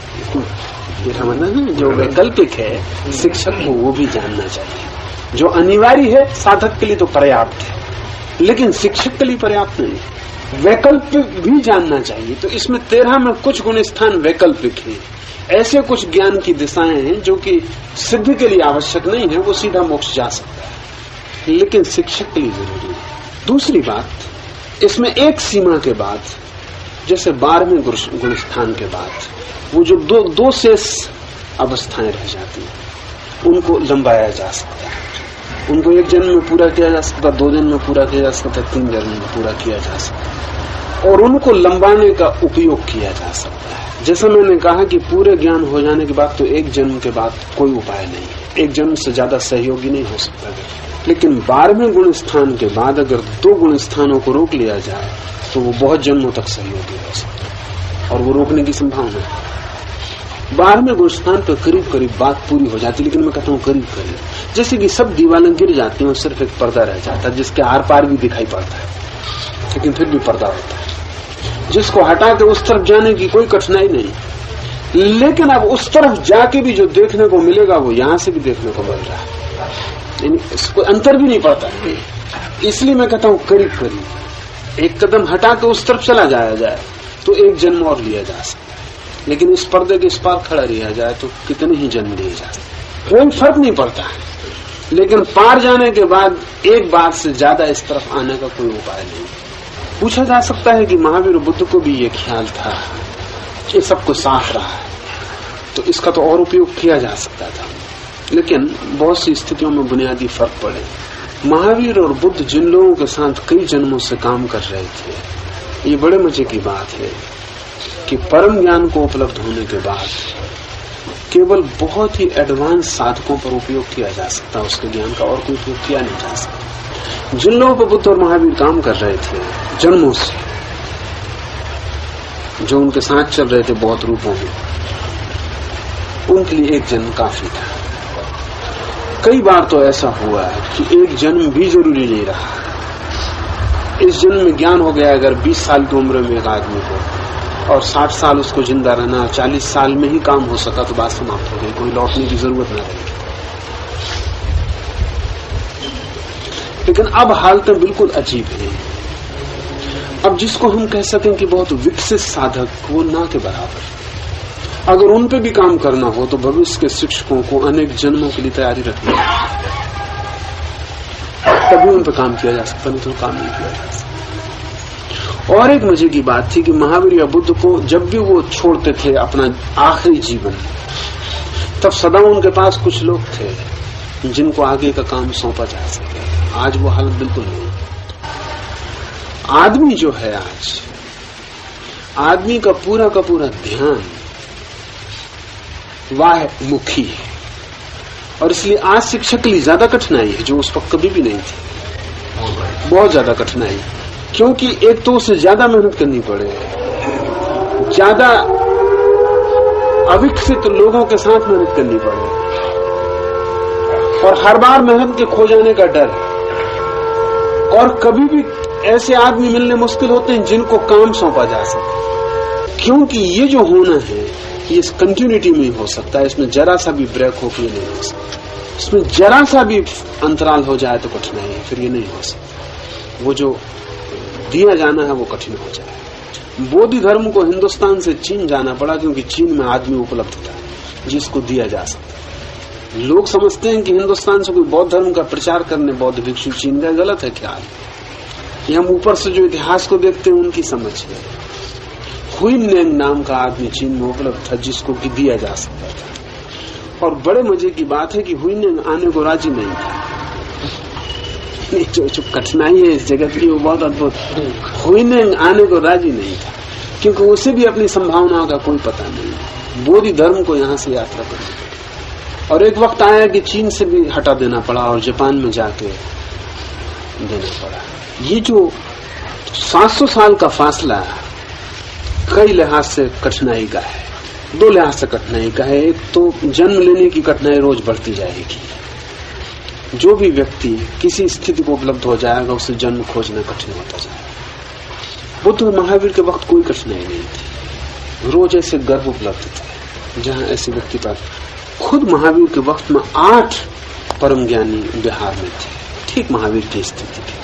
Speaker 2: मेरा मतलब है जो वैकल्पिक है, शिक्षक को वो भी जानना चाहिए। जो अनिवार्य है साधक के लिए तो पर्याप्त है, लेकिन शिक्षक के लिए पर्याप्त नहीं। वैकल्पिक भी जानना चाहिए। तो इसमें 13 में कुछ गुण स्थान वैकल्पिक हैं। ऐसे कुछ ज्ञान की दिशाएं हैं जो कि सिद्ध के लिए आवश्यक नहीं है, वो सीधा मोक्ष जा सकता है, लेकिन शिक्षक के लिए जरूरी है। दूसरी बात, इसमें एक सीमा के बाद, जैसे 12वें गुण स्थान के बाद वो जो दो शेष अवस्थाएं रह जाती हैं, उनको लंबाया जा सकता है। उनको 1 जन्म में पूरा किया जा सकता, 2 जन्म में पूरा किया जा सकता, 3 जन्म में पूरा किया जा सकता, और उनको लंबाने का उपयोग किया जा सकता है। जैसा मैंने कहा कि पूरे ज्ञान हो जाने के बाद तो 1 जन्म के बाद कोई उपाय नहीं है, 1 जन्म से ज्यादा सहयोगी नहीं हो सकता। लेकिन 12वें गुण स्थान के बाद अगर 2 गुण स्थानों को रोक लिया जाए तो वो बहुत जन्मों तक सहयोगी हो सकता है, और वो रोकने की संभावना है। 12वें गुण स्थान पर करीब करीब बात पूरी हो जाती, लेकिन मैं कहता हूँ करीब करीब, जैसे कि सब दीवारें गिर जाती हैं और सिर्फ एक पर्दा रह जाता है जिसके आर पार भी दिखाई पड़ता है, लेकिन फिर भी पर्दा होता है, जिसको हटा के उस तरफ जाने की कोई कठिनाई नहीं। लेकिन अब उस तरफ जाके भी जो देखने को मिलेगा वो यहां से भी देखने को मिल रहा है, यानी कोई अंतर भी नहीं पड़ता। इसलिए मैं कहता हूँ करीब करीब 1 कदम हटा के उस तरफ चला जाया जाए तो 1 जन्म और लिया जा सकता है, लेकिन इस पर्दे के इस पार खड़ा रहा जाए तो कितने ही जन्म लिए जा सकते, कोई फर्क नहीं पड़ता है। लेकिन पार जाने के बाद एक बार से ज्यादा इस तरफ आने का कोई उपाय नहीं। पूछा जा सकता है कि महावीर बुद्ध को भी ये ख्याल था, ये सब कुछ साफ रहा है तो इसका तो और उपयोग किया जा सकता था, लेकिन बहुत सी स्थितियों में बुनियादी फर्क पड़े। महावीर और बुद्ध जिन लोगों के साथ कई जन्मों से काम कर रहे थे, ये बड़े मजे की बात है कि परम ज्ञान को उपलब्ध होने के बाद केवल बहुत ही एडवांस साधकों पर उपयोग किया जा सकता, उसके ज्ञान का और कोई उपयोग किया नहीं जा सकता। जिन लोगों पर बुद्ध और महावीर काम कर रहे थे जन्मों से, जो उनके साथ चल रहे थे बहुत रूपों में, उनके लिए 1 जन्म काफी था। कई बार तो ऐसा हुआ है कि 1 जन्म भी जरूरी नहीं रहा। इस जन्म में ज्ञान हो गया अगर 20 साल की उम्र में एक आदमी को, और 60 साल उसको जिंदा रहना, 40 साल में ही काम हो सका तो बात समाप्त हो गई, कोई लौटने की जरूरत न रही। लेकिन अब हालतें बिल्कुल अजीब हैं। अब जिसको हम कह सकें कि बहुत विकसित साधक, वो ना के बराबर, अगर उन पे भी काम करना हो तो भविष्य के शिक्षकों को अनेक जन्मों के लिए तैयारी रखनी है, तभी उन पे काम किया जा सकता, नहीं तो काम नहीं किया जा सकता। और एक मजे की बात थी कि महावीर या बुद्ध को जब भी वो छोड़ते थे अपना आखिरी जीवन, तब सदा उनके पास कुछ लोग थे जिनको आगे का काम सौंपा जा सके। आज वो हालत बिल्कुल नहीं। आदमी जो है, आज आदमी का पूरा ध्यान वाह मुखी है, और इसलिए आज शिक्षक के लिए ज्यादा कठिनाई है, जो उस वक्त कभी भी नहीं थी। बहुत ज्यादा कठिनाई, क्योंकि एक तो उसे ज्यादा मेहनत करनी पड़े, ज्यादा अविकसित लोगों के साथ मेहनत करनी पड़े, और हर बार मेहनत के खो जाने का डर है, और कभी भी ऐसे आदमी मिलने मुश्किल होते हैं जिनको काम सौंपा जा सके। क्योंकि ये जो होना है ये इस कंटिन्यूटी में ही हो सकता है, इसमें जरा सा भी ब्रेक हो के नहीं हो सकता, इसमें जरा सा भी अंतराल हो जाए तो कठिनाई है, फिर ये नहीं हो सकता। वो जो दिया जाना है वो कठिन हो जाए। बौद्ध धर्म को हिंदुस्तान से चीन जाना पड़ा, क्योंकि चीन में आदमी उपलब्ध था जिसको दिया जा सकता। लोग समझते हैं कि हिंदुस्तान से कोई बौद्ध धर्म का प्रचार करने बौद्ध भिक्षु चीन गए, गलत है ख्याल। ये हम ऊपर से जो इतिहास को देखते हैं उनकी समझ है। हुइनेंग नाम का आदमी चीन में उपलब्ध था जिसको कि दिया जा सकता था, और बड़े मजे की बात है कि हुइनेंग आने को राजी नहीं था। जो कठिनाई है इस जगत की वो बहुत अद्भुत। हुइनेंग आने को राजी नहीं था, क्योंकि उसे भी अपनी संभावनाओं का कोई पता नहीं। बोधि धर्म को यहाँ से यात्रा करनी, और एक वक्त आया कि चीन से भी हटा देना पड़ा और जापान में जाके देना पड़ा। ये जो 700 साल का फासला कई लिहाज से कठिनाई का है, दो लिहाज से कठिनाई का है। एक तो जन्म लेने की कठिनाई रोज बढ़ती जाएगी। जो भी व्यक्ति किसी स्थिति को उपलब्ध हो जाएगा उसे जन्म खोजना कठिन होता जाएगा। बुद्ध और महावीर के वक्त कोई कठिनाई नहीं थी, रोज ऐसे गर्भ उपलब्ध थे जहां ऐसे व्यक्ति पर। खुद महावीर के वक्त में 8 परम ज्ञानी बिहार में थे, ठीक महावीर की स्थिति थी।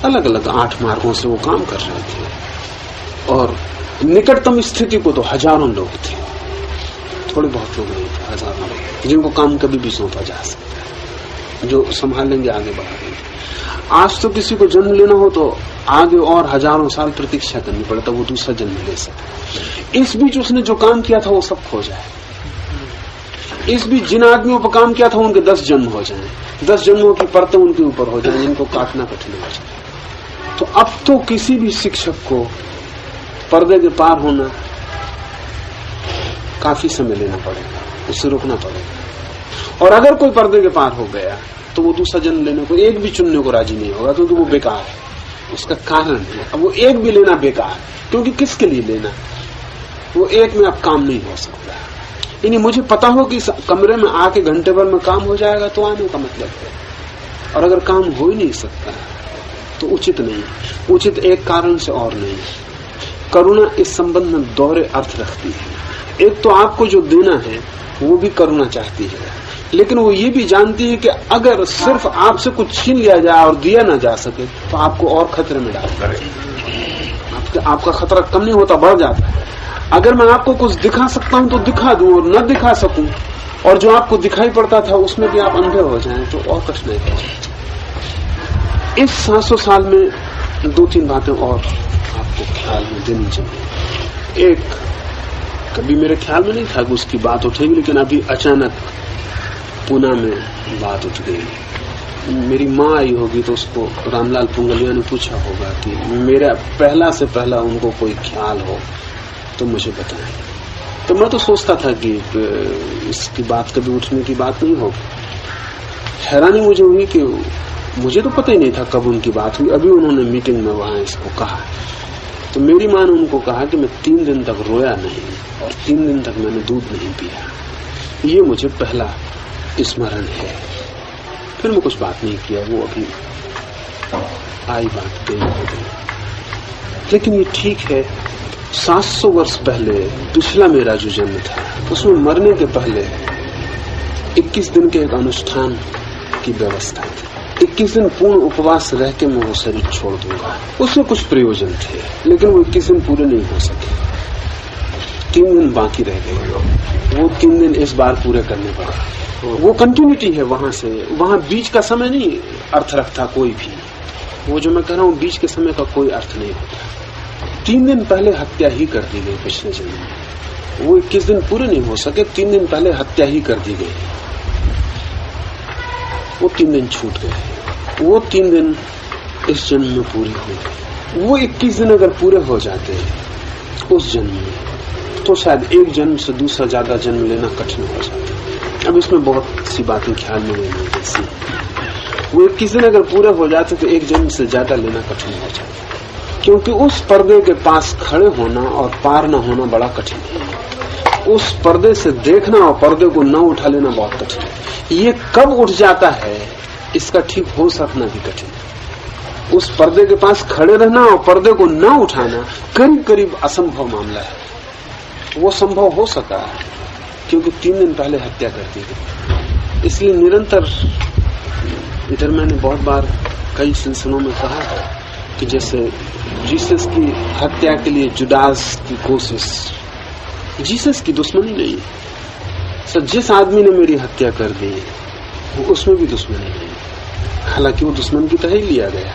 Speaker 2: अलग अलग 8 मार्गों से वो काम कर रहे थे, और निकटतम स्थिति को तो हजारों लोग थे, थोड़े बहुत लोग नहीं थे, हजारों लोग जिनको काम कभी भी सौंपा जा सकता है, जो संभाल लेंगे, आगे बढ़ाएंगे। आज तो किसी को जन्म लेना हो तो आगे और हजारों साल प्रतीक्षा करनी पड़े तब वो दूसरा जन्म ले सके। इस बीच उसने जो काम किया था वो सब खो जाए। इस बीच जिन आदमियों पर काम किया था उनके 10 जन्म हो जाएं, 10 जन्मों की परतें उनके ऊपर हो जाएं, जिनको काटना कठिन हो जाए। तो अब तो किसी भी शिक्षक को पर्दे के पार होना काफी समय लेना पड़ेगा, उससे रुकना पड़ेगा। और अगर कोई पर्दे के पार हो गया तो वो दूसरा जन्म लेने को एक भी चुनने को राजी नहीं होगा, क्योंकि वो बेकार है। उसका कारण है अब वो एक भी लेना बेकार, क्योंकि किसके लिए लेना, वो एक में अब काम नहीं हो सकता। यानी मुझे पता हो कि कमरे में आके घंटे भर में काम हो जाएगा तो आने का मतलब है, और अगर काम हो ही नहीं सकता तो उचित नहीं। उचित एक कारण से और नहीं। करुणा इस संबंध में दोहरे अर्थ रखती है। एक तो आपको जो देना है वो भी करुणा चाहती है, लेकिन वो ये भी जानती है कि अगर सिर्फ आपसे कुछ छीन लिया जाए और दिया ना जा सके तो आपको और खतरे में डाल देगा। आपका खतरा कम नहीं होता, बढ़ जाता है। अगर मैं आपको कुछ दिखा सकता हूं तो दिखा दूं, और न दिखा सकूं और जो आपको दिखाई पड़ता था उसमें भी आप अंधे हो जाएं तो और कठिनाई हो जाए। इस 700 साल में 2-3 बातें और आपको ख्याल में देनी चाहिए। एक, कभी मेरे ख्याल में नहीं था कि उसकी बात उठेगी, लेकिन अभी अचानक पूना में बात उठ गई। मेरी माँ आई होगी तो उसको रामलाल पुंगलिया ने पूछा होगा कि मेरा पहला से पहला उनको कोई ख्याल हो तो मुझे बताएं। तो मैं तो सोचता था कि इसकी बात कभी उठने की बात नहीं होगी। हैरानी मुझे हुई कि मुझे तो पता ही नहीं था कब उनकी बात हुई। अभी उन्होंने मीटिंग में वहां इसको कहा, तो मेरी माँ ने उनको कहा कि मैं 3 दिन तक रोया नहीं और 3 दिन तक मैंने दूध नहीं पिया। ये मुझे पहला स्मरण है। फिर मैं कुछ बात नहीं किया, वो अभी आई बात गई हो गई। लेकिन ये ठीक है, 700 वर्ष पहले पिछला मेरा जो जन्म था उसमें मरने के पहले 21 दिन के एक अनुष्ठान की व्यवस्था थी। 21 दिन पूर्ण उपवास रह के मैं वो शरीर छोड़ दूंगा। उसमें कुछ प्रयोजन थे, लेकिन वो 21 दिन पूरे नहीं हो सके। 3 दिन बाकी रह गए, वो 3 दिन इस बार पूरे करने पड़े। वो कंटिन्यूटी है वहां से, वहां बीच का समय नहीं अर्थ रखता कोई भी। वो जो मैं कह रहा हूं बीच के समय का कोई अर्थ नहीं होता। 3 दिन पहले हत्या ही कर दी गई पिछले जन्म में, वो 21 दिन पूरे नहीं हो सके, 3 दिन पहले हत्या ही कर दी गई, वो 3 दिन छूट गए। वो 3 दिन इस जन्म में पूरे हो गए। वो 21 दिन अगर पूरे हो जाते उस जन्म में, तो शायद एक जन्म से दूसरा ज्यादा जन्म लेना कठिन हो जाता। अब इसमें बहुत सी बातें ख्याल में लेनी जैसी, वो 21 दिन अगर पूरे हो जाते तो एक जन्म से ज्यादा लेना कठिन हो जाता, क्योंकि उस पर्दे के पास खड़े होना और पार न होना बड़ा कठिन है। उस पर्दे से देखना और पर्दे को न उठा लेना बहुत कठिन है। ये कब उठ जाता है इसका ठीक हो सकना भी कठिन है। उस पर्दे के पास खड़े रहना और पर्दे को न उठाना करीब करीब असंभव मामला है। वो संभव हो सका क्योंकि 3 दिन पहले हत्या कर दी गई। इसलिए निरंतर इधर मैंने बहुत बार कई सिलसिलों में कहा है कि जैसे जीसस की हत्या के लिए जुडास की कोशिश, जीसस की दुश्मनी नहीं है। सर जिस आदमी ने मेरी हत्या कर दी वो उसमें भी दुश्मनी नहीं है, हालांकि वो दुश्मन की तरह ही लिया गया,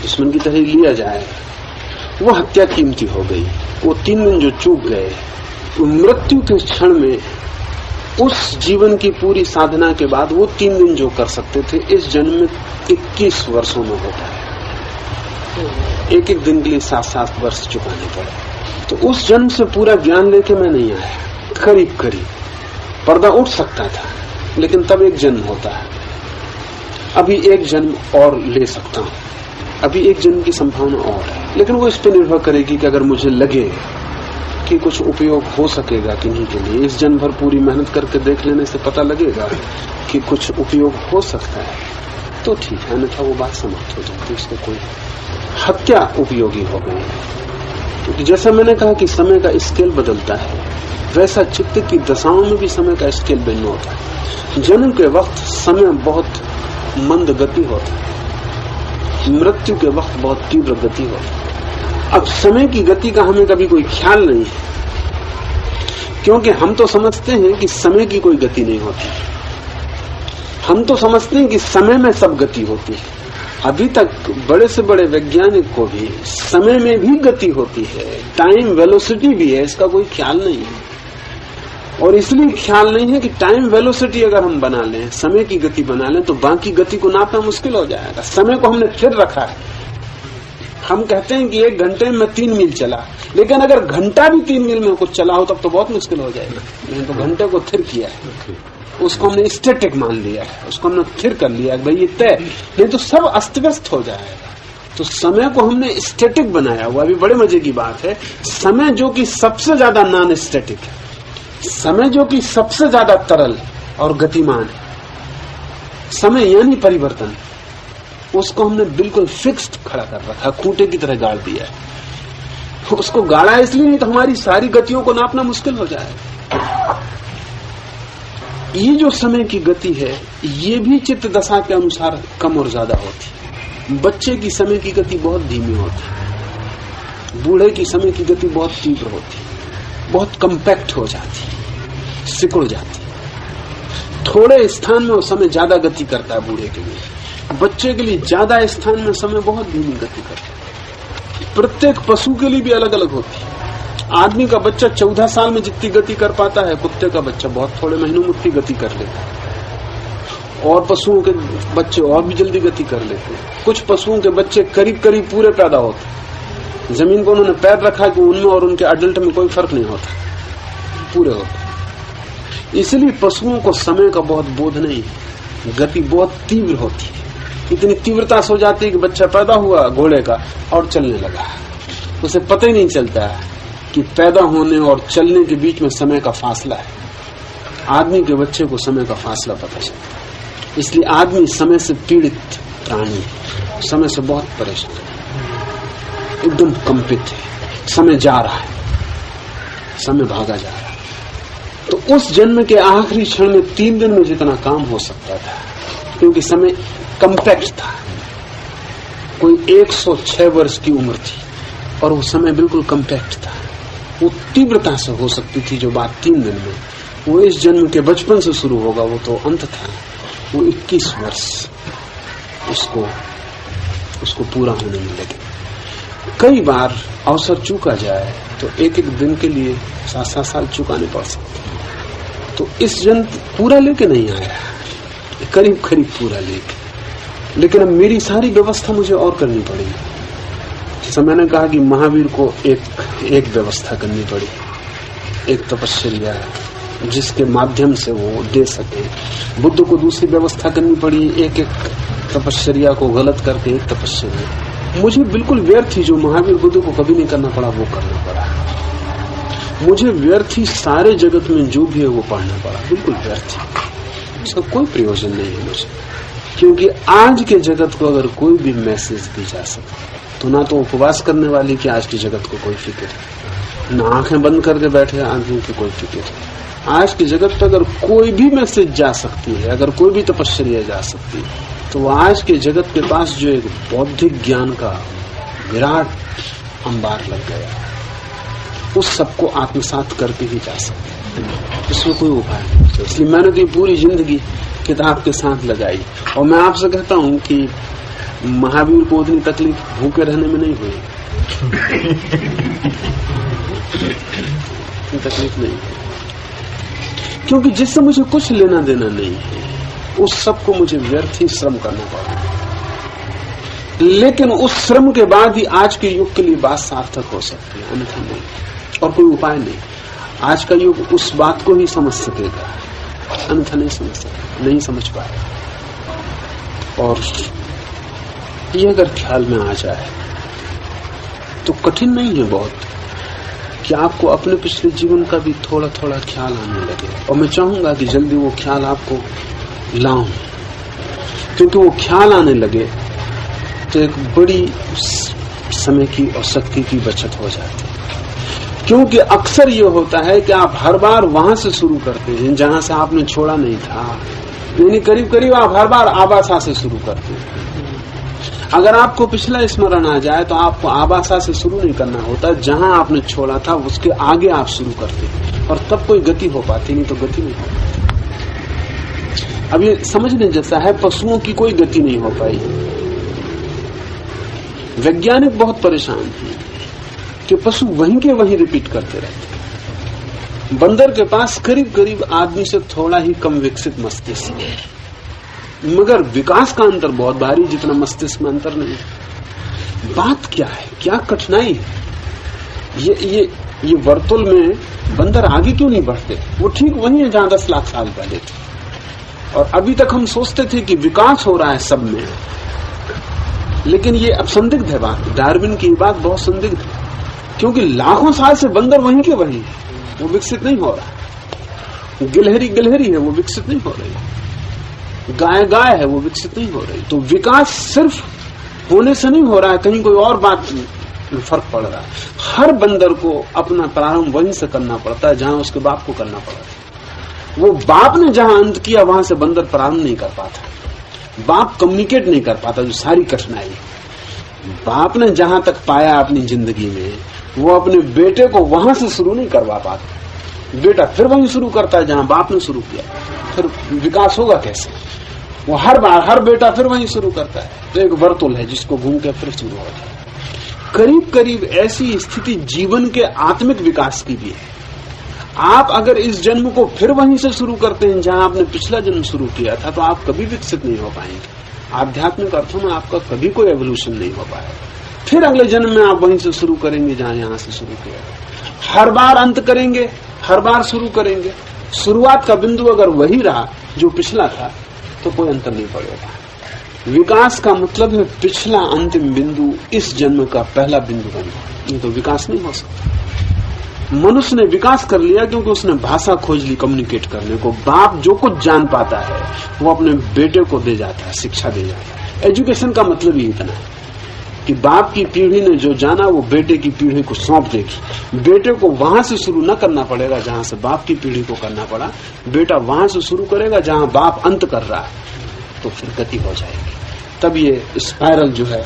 Speaker 2: दुश्मन की तरह ही लिया जाएगा। वो हत्या कीमती हो गई। वो 3 दिन जो चूक गए, मृत्यु के क्षण में उस जीवन की पूरी साधना के बाद वो 3 दिन जो कर सकते थे इस जन्म में 21 वर्षों में होता है। एक एक दिन के लिए 7-7 वर्ष चुकाने पड़े। तो उस जन्म से पूरा ज्ञान लेके मैं नहीं आया, करीब करीब पर्दा उठ सकता था, लेकिन तब एक जन्म होता है। अभी एक जन्म और ले सकता हूं, अभी एक जन्म की संभावना और है, लेकिन वो इस पर निर्भर करेगी कि अगर मुझे लगे कि कुछ उपयोग हो सकेगा किन्हीं के लिए। इस जन्म भर पूरी मेहनत करके देख लेने से पता लगेगा कि कुछ उपयोग हो सकता है तो ठीक है, अन्यथा वो बात समाप्त हो जाती है। उसको कोई हत्या उपयोगी हो गई, क्योंकि जैसा मैंने कहा कि समय का स्केल बदलता है, वैसा चित्त की दशाओं में भी समय का स्केल भिन्न होता है। जन्म के वक्त समय बहुत मंद गति होता है, मृत्यु के वक्त बहुत तीव्र गति होती है। अब समय की गति का हमें कभी कोई ख्याल नहीं है, क्योंकि हम तो समझते हैं कि समय की कोई गति नहीं होती। हम तो समझते हैं कि समय में सब गति होती है। अभी तक बड़े से बड़े वैज्ञानिक को भी समय में भी गति होती है, टाइम वेलोसिटी भी है, इसका कोई ख्याल नहीं है। और इसलिए ख्याल नहीं है कि टाइम वेलोसिटी अगर हम बना लें, समय की गति बना लें, तो बाकी गति को नापना मुश्किल हो जाएगा। समय को हमने फिर रखा है। हम कहते हैं कि 1 घंटे में 3 मील चला, लेकिन अगर घंटा भी 3 मील में कुछ चला हो तब तो बहुत मुश्किल हो जाएगा। मैंने तो घंटे को थिर किया है, उसको हमने स्टैटिक मान लिया है, उसको हमने थिर कर लिया है, भाई ये तय, नहीं तो सब अस्त व्यस्त हो जाएगा। तो समय को हमने स्टैटिक बनाया हुआ। अभी बड़े मजे की बात है, समय जो कि सबसे ज्यादा नॉन स्टैटिक है, समय जो कि सबसे ज्यादा तरल और गतिमान है, समय यानी परिवर्तन, उसको हमने बिल्कुल फिक्स्ड खड़ा कर रखा, खूंटे की तरह गाड़ दिया है। उसको गाड़ा इसलिए नहीं तो हमारी सारी गतियों को नापना मुश्किल हो जाएगा। ये जो समय की गति है ये भी चित्त दशा के अनुसार कम और ज्यादा होती है। बच्चे की समय की गति बहुत धीमी होती है, बूढ़े की समय की गति बहुत तीव्र होती है, बहुत कम्पैक्ट हो जाती है, सिकुड़ जाती है। थोड़े स्थान में वो समय ज्यादा गति करता है बूढ़े के लिए, बच्चे के लिए ज्यादा स्थान में समय बहुत धीमी गति करता है। प्रत्येक पशु के लिए भी अलग अलग होती है। आदमी का बच्चा 14 साल में जितनी गति कर पाता है, कुत्ते का बच्चा बहुत थोड़े महीनों में उतनी गति कर लेता है। और पशुओं के बच्चे और भी जल्दी गति कर लेते हैं। कुछ पशुओं के बच्चे करीब करीब पूरे पैदा होते हैं, जमीन को उन्होंने पैर रखा कि उनमें और उनके अडल्ट में कोई फर्क नहीं होता, पूरे होते। इसलिए पशुओं को समय का बहुत बोध नहीं है, गति बहुत तीव्र होती है। इतनी तीव्रता से हो जाती है कि बच्चा पैदा हुआ घोड़े का और चलने लगा, उसे पता ही नहीं चलता है कि पैदा होने और चलने के बीच में समय का फासला है। आदमी के बच्चे को समय का फासला पता चलता है। इसलिए आदमी समय से पीड़ित प्राणी है, समय से बहुत परेशान है, एकदम कंपित है। समय जा रहा है, समय भागा जा रहा है। तो उस जन्म के आखिरी क्षण में 3 दिन में जितना काम हो सकता था, क्योंकि समय कंपैक्ट था, कोई 106 वर्ष की उम्र थी और वो समय बिल्कुल कंपैक्ट था, वो तीव्रता से हो सकती थी जो बात 3 दिन में, वो इस जन्म के बचपन से शुरू होगा, वो तो अंत था। वो 21 वर्ष उसको पूरा होने में लगे। कई बार अवसर चूका जाए तो एक एक दिन के लिए 7-7 साल चुकाने पड़ सकते। तो इस जन्म पूरा लेके नहीं आया, करीब करीब पूरा लेके, लेकिन अब मेरी सारी व्यवस्था मुझे और करनी पड़ेगी। जैसा मैंने कहा कि महावीर को एक व्यवस्था करनी पड़ी, एक तपस्या जिसके माध्यम से वो दे सके। बुद्ध को दूसरी व्यवस्था करनी पड़ी, एक तपस्या को गलत करके एक तपस्या। मुझे बिल्कुल व्यर्थ ही जो महावीर बुद्ध को कभी नहीं करना पड़ा वो करना पड़ा। मुझे व्यर्थ ही सारे जगत में जो भी है वो पढ़ना पड़ा, बिल्कुल व्यर्थ ही, उसका कोई प्रयोजन नहीं है मुझे। क्योंकि आज के जगत को अगर कोई भी मैसेज दी जा सके तो ना तो उपवास करने वाले की आज की जगत को कोई फिक्र है, ना आंखें बंद करके बैठे आदमी की कोई फिक्र है। आज की जगत पर अगर कोई भी मैसेज जा सकती है, अगर कोई भी तपस्या जा सकती है, तो आज के जगत के पास जो एक बौद्धिक ज्ञान का विराट अंबार लग गया, उस सबको आत्मसात करके ही जा सकते हैं, इसमें कोई उपाय नहीं। इसलिए मैंने तो पूरी जिंदगी किताब के साथ लगाई। और मैं आपसे कहता हूं कि महावीर को उतनी तकलीफ भूखे रहने में नहीं हुई, तकलीफ नहीं, क्योंकि जिससे मुझे कुछ लेना देना नहीं है उस सबको मुझे व्यर्थ ही श्रम करना पड़ा। लेकिन उस श्रम के बाद ही आज के युग के लिए बात सार्थक हो सकती है, अन्यथा नहीं, और कोई उपाय नहीं। आज का युग उस बात को ही समझ सकेगा, अन्यथा नहीं समझ सकेगा, नहीं समझ पाएगा। और ये अगर ख्याल में आ जाए तो कठिन नहीं है बहुत कि आपको अपने पिछले जीवन का भी थोड़ा थोड़ा ख्याल आने लगे। और मैं चाहूंगा कि जल्दी वो ख्याल आपको लाऊं, क्योंकि वो ख्याल आने लगे तो एक बड़ी समय की और शक्ति की बचत हो जाती है। क्योंकि अक्सर ये होता है कि आप हर बार वहां से शुरू करते हैं जहां से आपने छोड़ा नहीं था, यानी करीब करीब आप हर बार आबासा से शुरू करते हैं। अगर आपको पिछला स्मरण आ जाए तो आपको आबासा से शुरू नहीं करना होता, जहां आपने छोड़ा था उसके आगे आप शुरू करते हैं, और तब कोई गति हो पाती, नहीं तो गति नहीं हो पाती। अब ये समझने जैसा है, पशुओं की कोई गति नहीं हो पाई। वैज्ञानिक बहुत परेशान है कि पशु वहीं के वहीं रिपीट करते रहते। बंदर के पास करीब करीब आदमी से थोड़ा ही कम विकसित मस्तिष्क है, मगर विकास का अंतर बहुत भारी, जितना मस्तिष्क में अंतर नहीं। बात क्या है, क्या कठिनाई है? ये वर्तुल में बंदर आगे क्यों नहीं बढ़ते? वो ठीक वही है जहां 10 लाख साल पहले थे। और अभी तक हम सोचते थे कि विकास हो रहा है सब में, लेकिन ये अब संदिग्ध है बात। डार्विन की बात बहुत संदिग्ध है, क्योंकि लाखों साल से बंदर वहीं के वहीं, वो विकसित नहीं हो रहा। गिलहरी है, वो विकसित नहीं हो रही। गाय है, वो विकसित नहीं हो रही। तो विकास सिर्फ होने से नहीं हो रहा है, कहीं कोई और बात में फर्क पड़ रहा है। हर बंदर को अपना प्रारंभ वहीं से करना पड़ता है जहां उसके बाप को करना पड़ा था। वो बाप ने जहां अंत किया वहां से बंदर प्रारंभ नहीं कर पाता, बाप कम्युनिकेट नहीं कर पाता। जो सारी कठिनाई बाप ने जहां तक पाया अपनी जिंदगी में, वो अपने बेटे को वहां से शुरू नहीं करवा पाता। बेटा फिर वहीं शुरू करता है जहां बाप ने शुरू किया, फिर विकास होगा कैसे? वो हर बार हर बेटा फिर वहीं शुरू करता है। तो एक वर्तुल है जिसको घूम के फिर शुरू होता है। करीब करीब ऐसी स्थिति जीवन के आत्मिक विकास की भी है। आप अगर इस जन्म को फिर वहीं से शुरू करते हैं जहां आपने पिछला जन्म शुरू किया था, तो आप कभी विकसित नहीं हो पाएंगे। आध्यात्मिक अर्थों में आपका कभी कोई एवोल्यूशन नहीं हो पाएगा। फिर अगले जन्म में आप वहीं से शुरू करेंगे जहां यहां से शुरू किया। हर बार अंत करेंगे, हर बार शुरू करेंगे। शुरुआत का बिंदु अगर वही रहा जो पिछला था तो कोई अंतर नहीं पड़ेगा। विकास का मतलब है पिछला अंतिम बिंदु इस जन्म का पहला बिंदु बनना, नहीं तो विकास नहीं हो सकता। मनुष्य ने विकास कर लिया क्योंकि उसने भाषा खोज ली कम्युनिकेट करने को। बाप जो कुछ जान पाता है वो अपने बेटे को दे जाता है, शिक्षा दे जाता है। एजुकेशन का मतलब ही इतना है कि बाप की पीढ़ी ने जो जाना वो बेटे की पीढ़ी को सौंप देगी। बेटे को वहां से शुरू न करना पड़ेगा जहां से बाप की पीढ़ी को करना पड़ा। बेटा वहां से शुरू करेगा जहां बाप अंत कर रहा है, तो फिर गति हो जाएगी। तब ये स्पाइरल जो है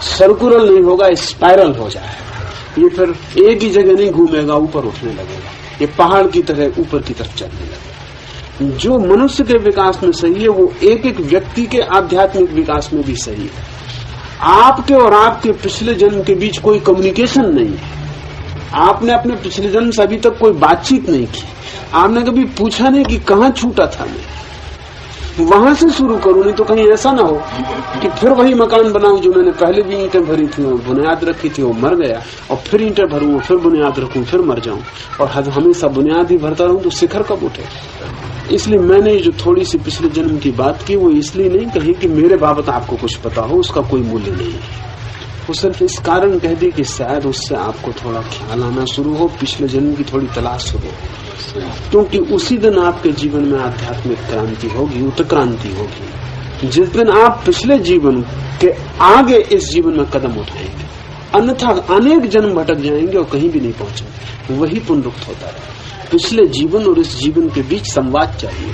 Speaker 2: सर्कुलर नहीं होगा, स्पाइरल हो जाएगा। ये फिर एक ही जगह नहीं घूमेगा, ऊपर उठने लगेगा, ये पहाड़ की तरह ऊपर की तरफ चलने लगेगा। जो मनुष्य के विकास में सही है वो एक एक व्यक्ति के आध्यात्मिक विकास में भी सही है। आपके और आपके पिछले जन्म के बीच कोई कम्युनिकेशन नहीं है। आपने अपने पिछले जन्म से अभी तक कोई बातचीत नहीं की। आपने कभी पूछा नहीं कि कहाँ छूटा था मैं, वहां से शुरू करूं, नहीं तो कहीं ऐसा ना हो कि फिर वही मकान बनाऊं जो मैंने पहले भी ईंटें भरी थी और बुनियाद रखी थी, वो मर गया, और फिर ईंटें भरूं, फिर बुनियाद रखूं, फिर मर जाऊं, और हमेशा बुनियाद ही भरता रहूं, तो शिखर कब उठे। इसलिए मैंने जो थोड़ी सी पिछले जन्म की बात की वो इसलिए नहीं कही कि मेरे बाबत आपको कुछ पता हो, उसका कोई मूल्य नहीं है। वो सिर्फ इस कारण कह दी कि शायद उससे आपको थोड़ा ख्याल आना शुरू हो, पिछले जन्म की थोड़ी तलाश शुरू हो, क्योंकि उसी दिन आपके जीवन में आध्यात्मिक क्रांति होगी, उत्क्रांति होगी, जिस दिन आप पिछले जीवन के आगे इस जीवन में कदम उठाएंगे। अन्यथा अनेक जन्म भटक जाएंगे और कहीं भी नहीं पहुंचेंगे। वही पुनरुक्त होता है। पिछले जीवन और इस जीवन के बीच संवाद चाहिए,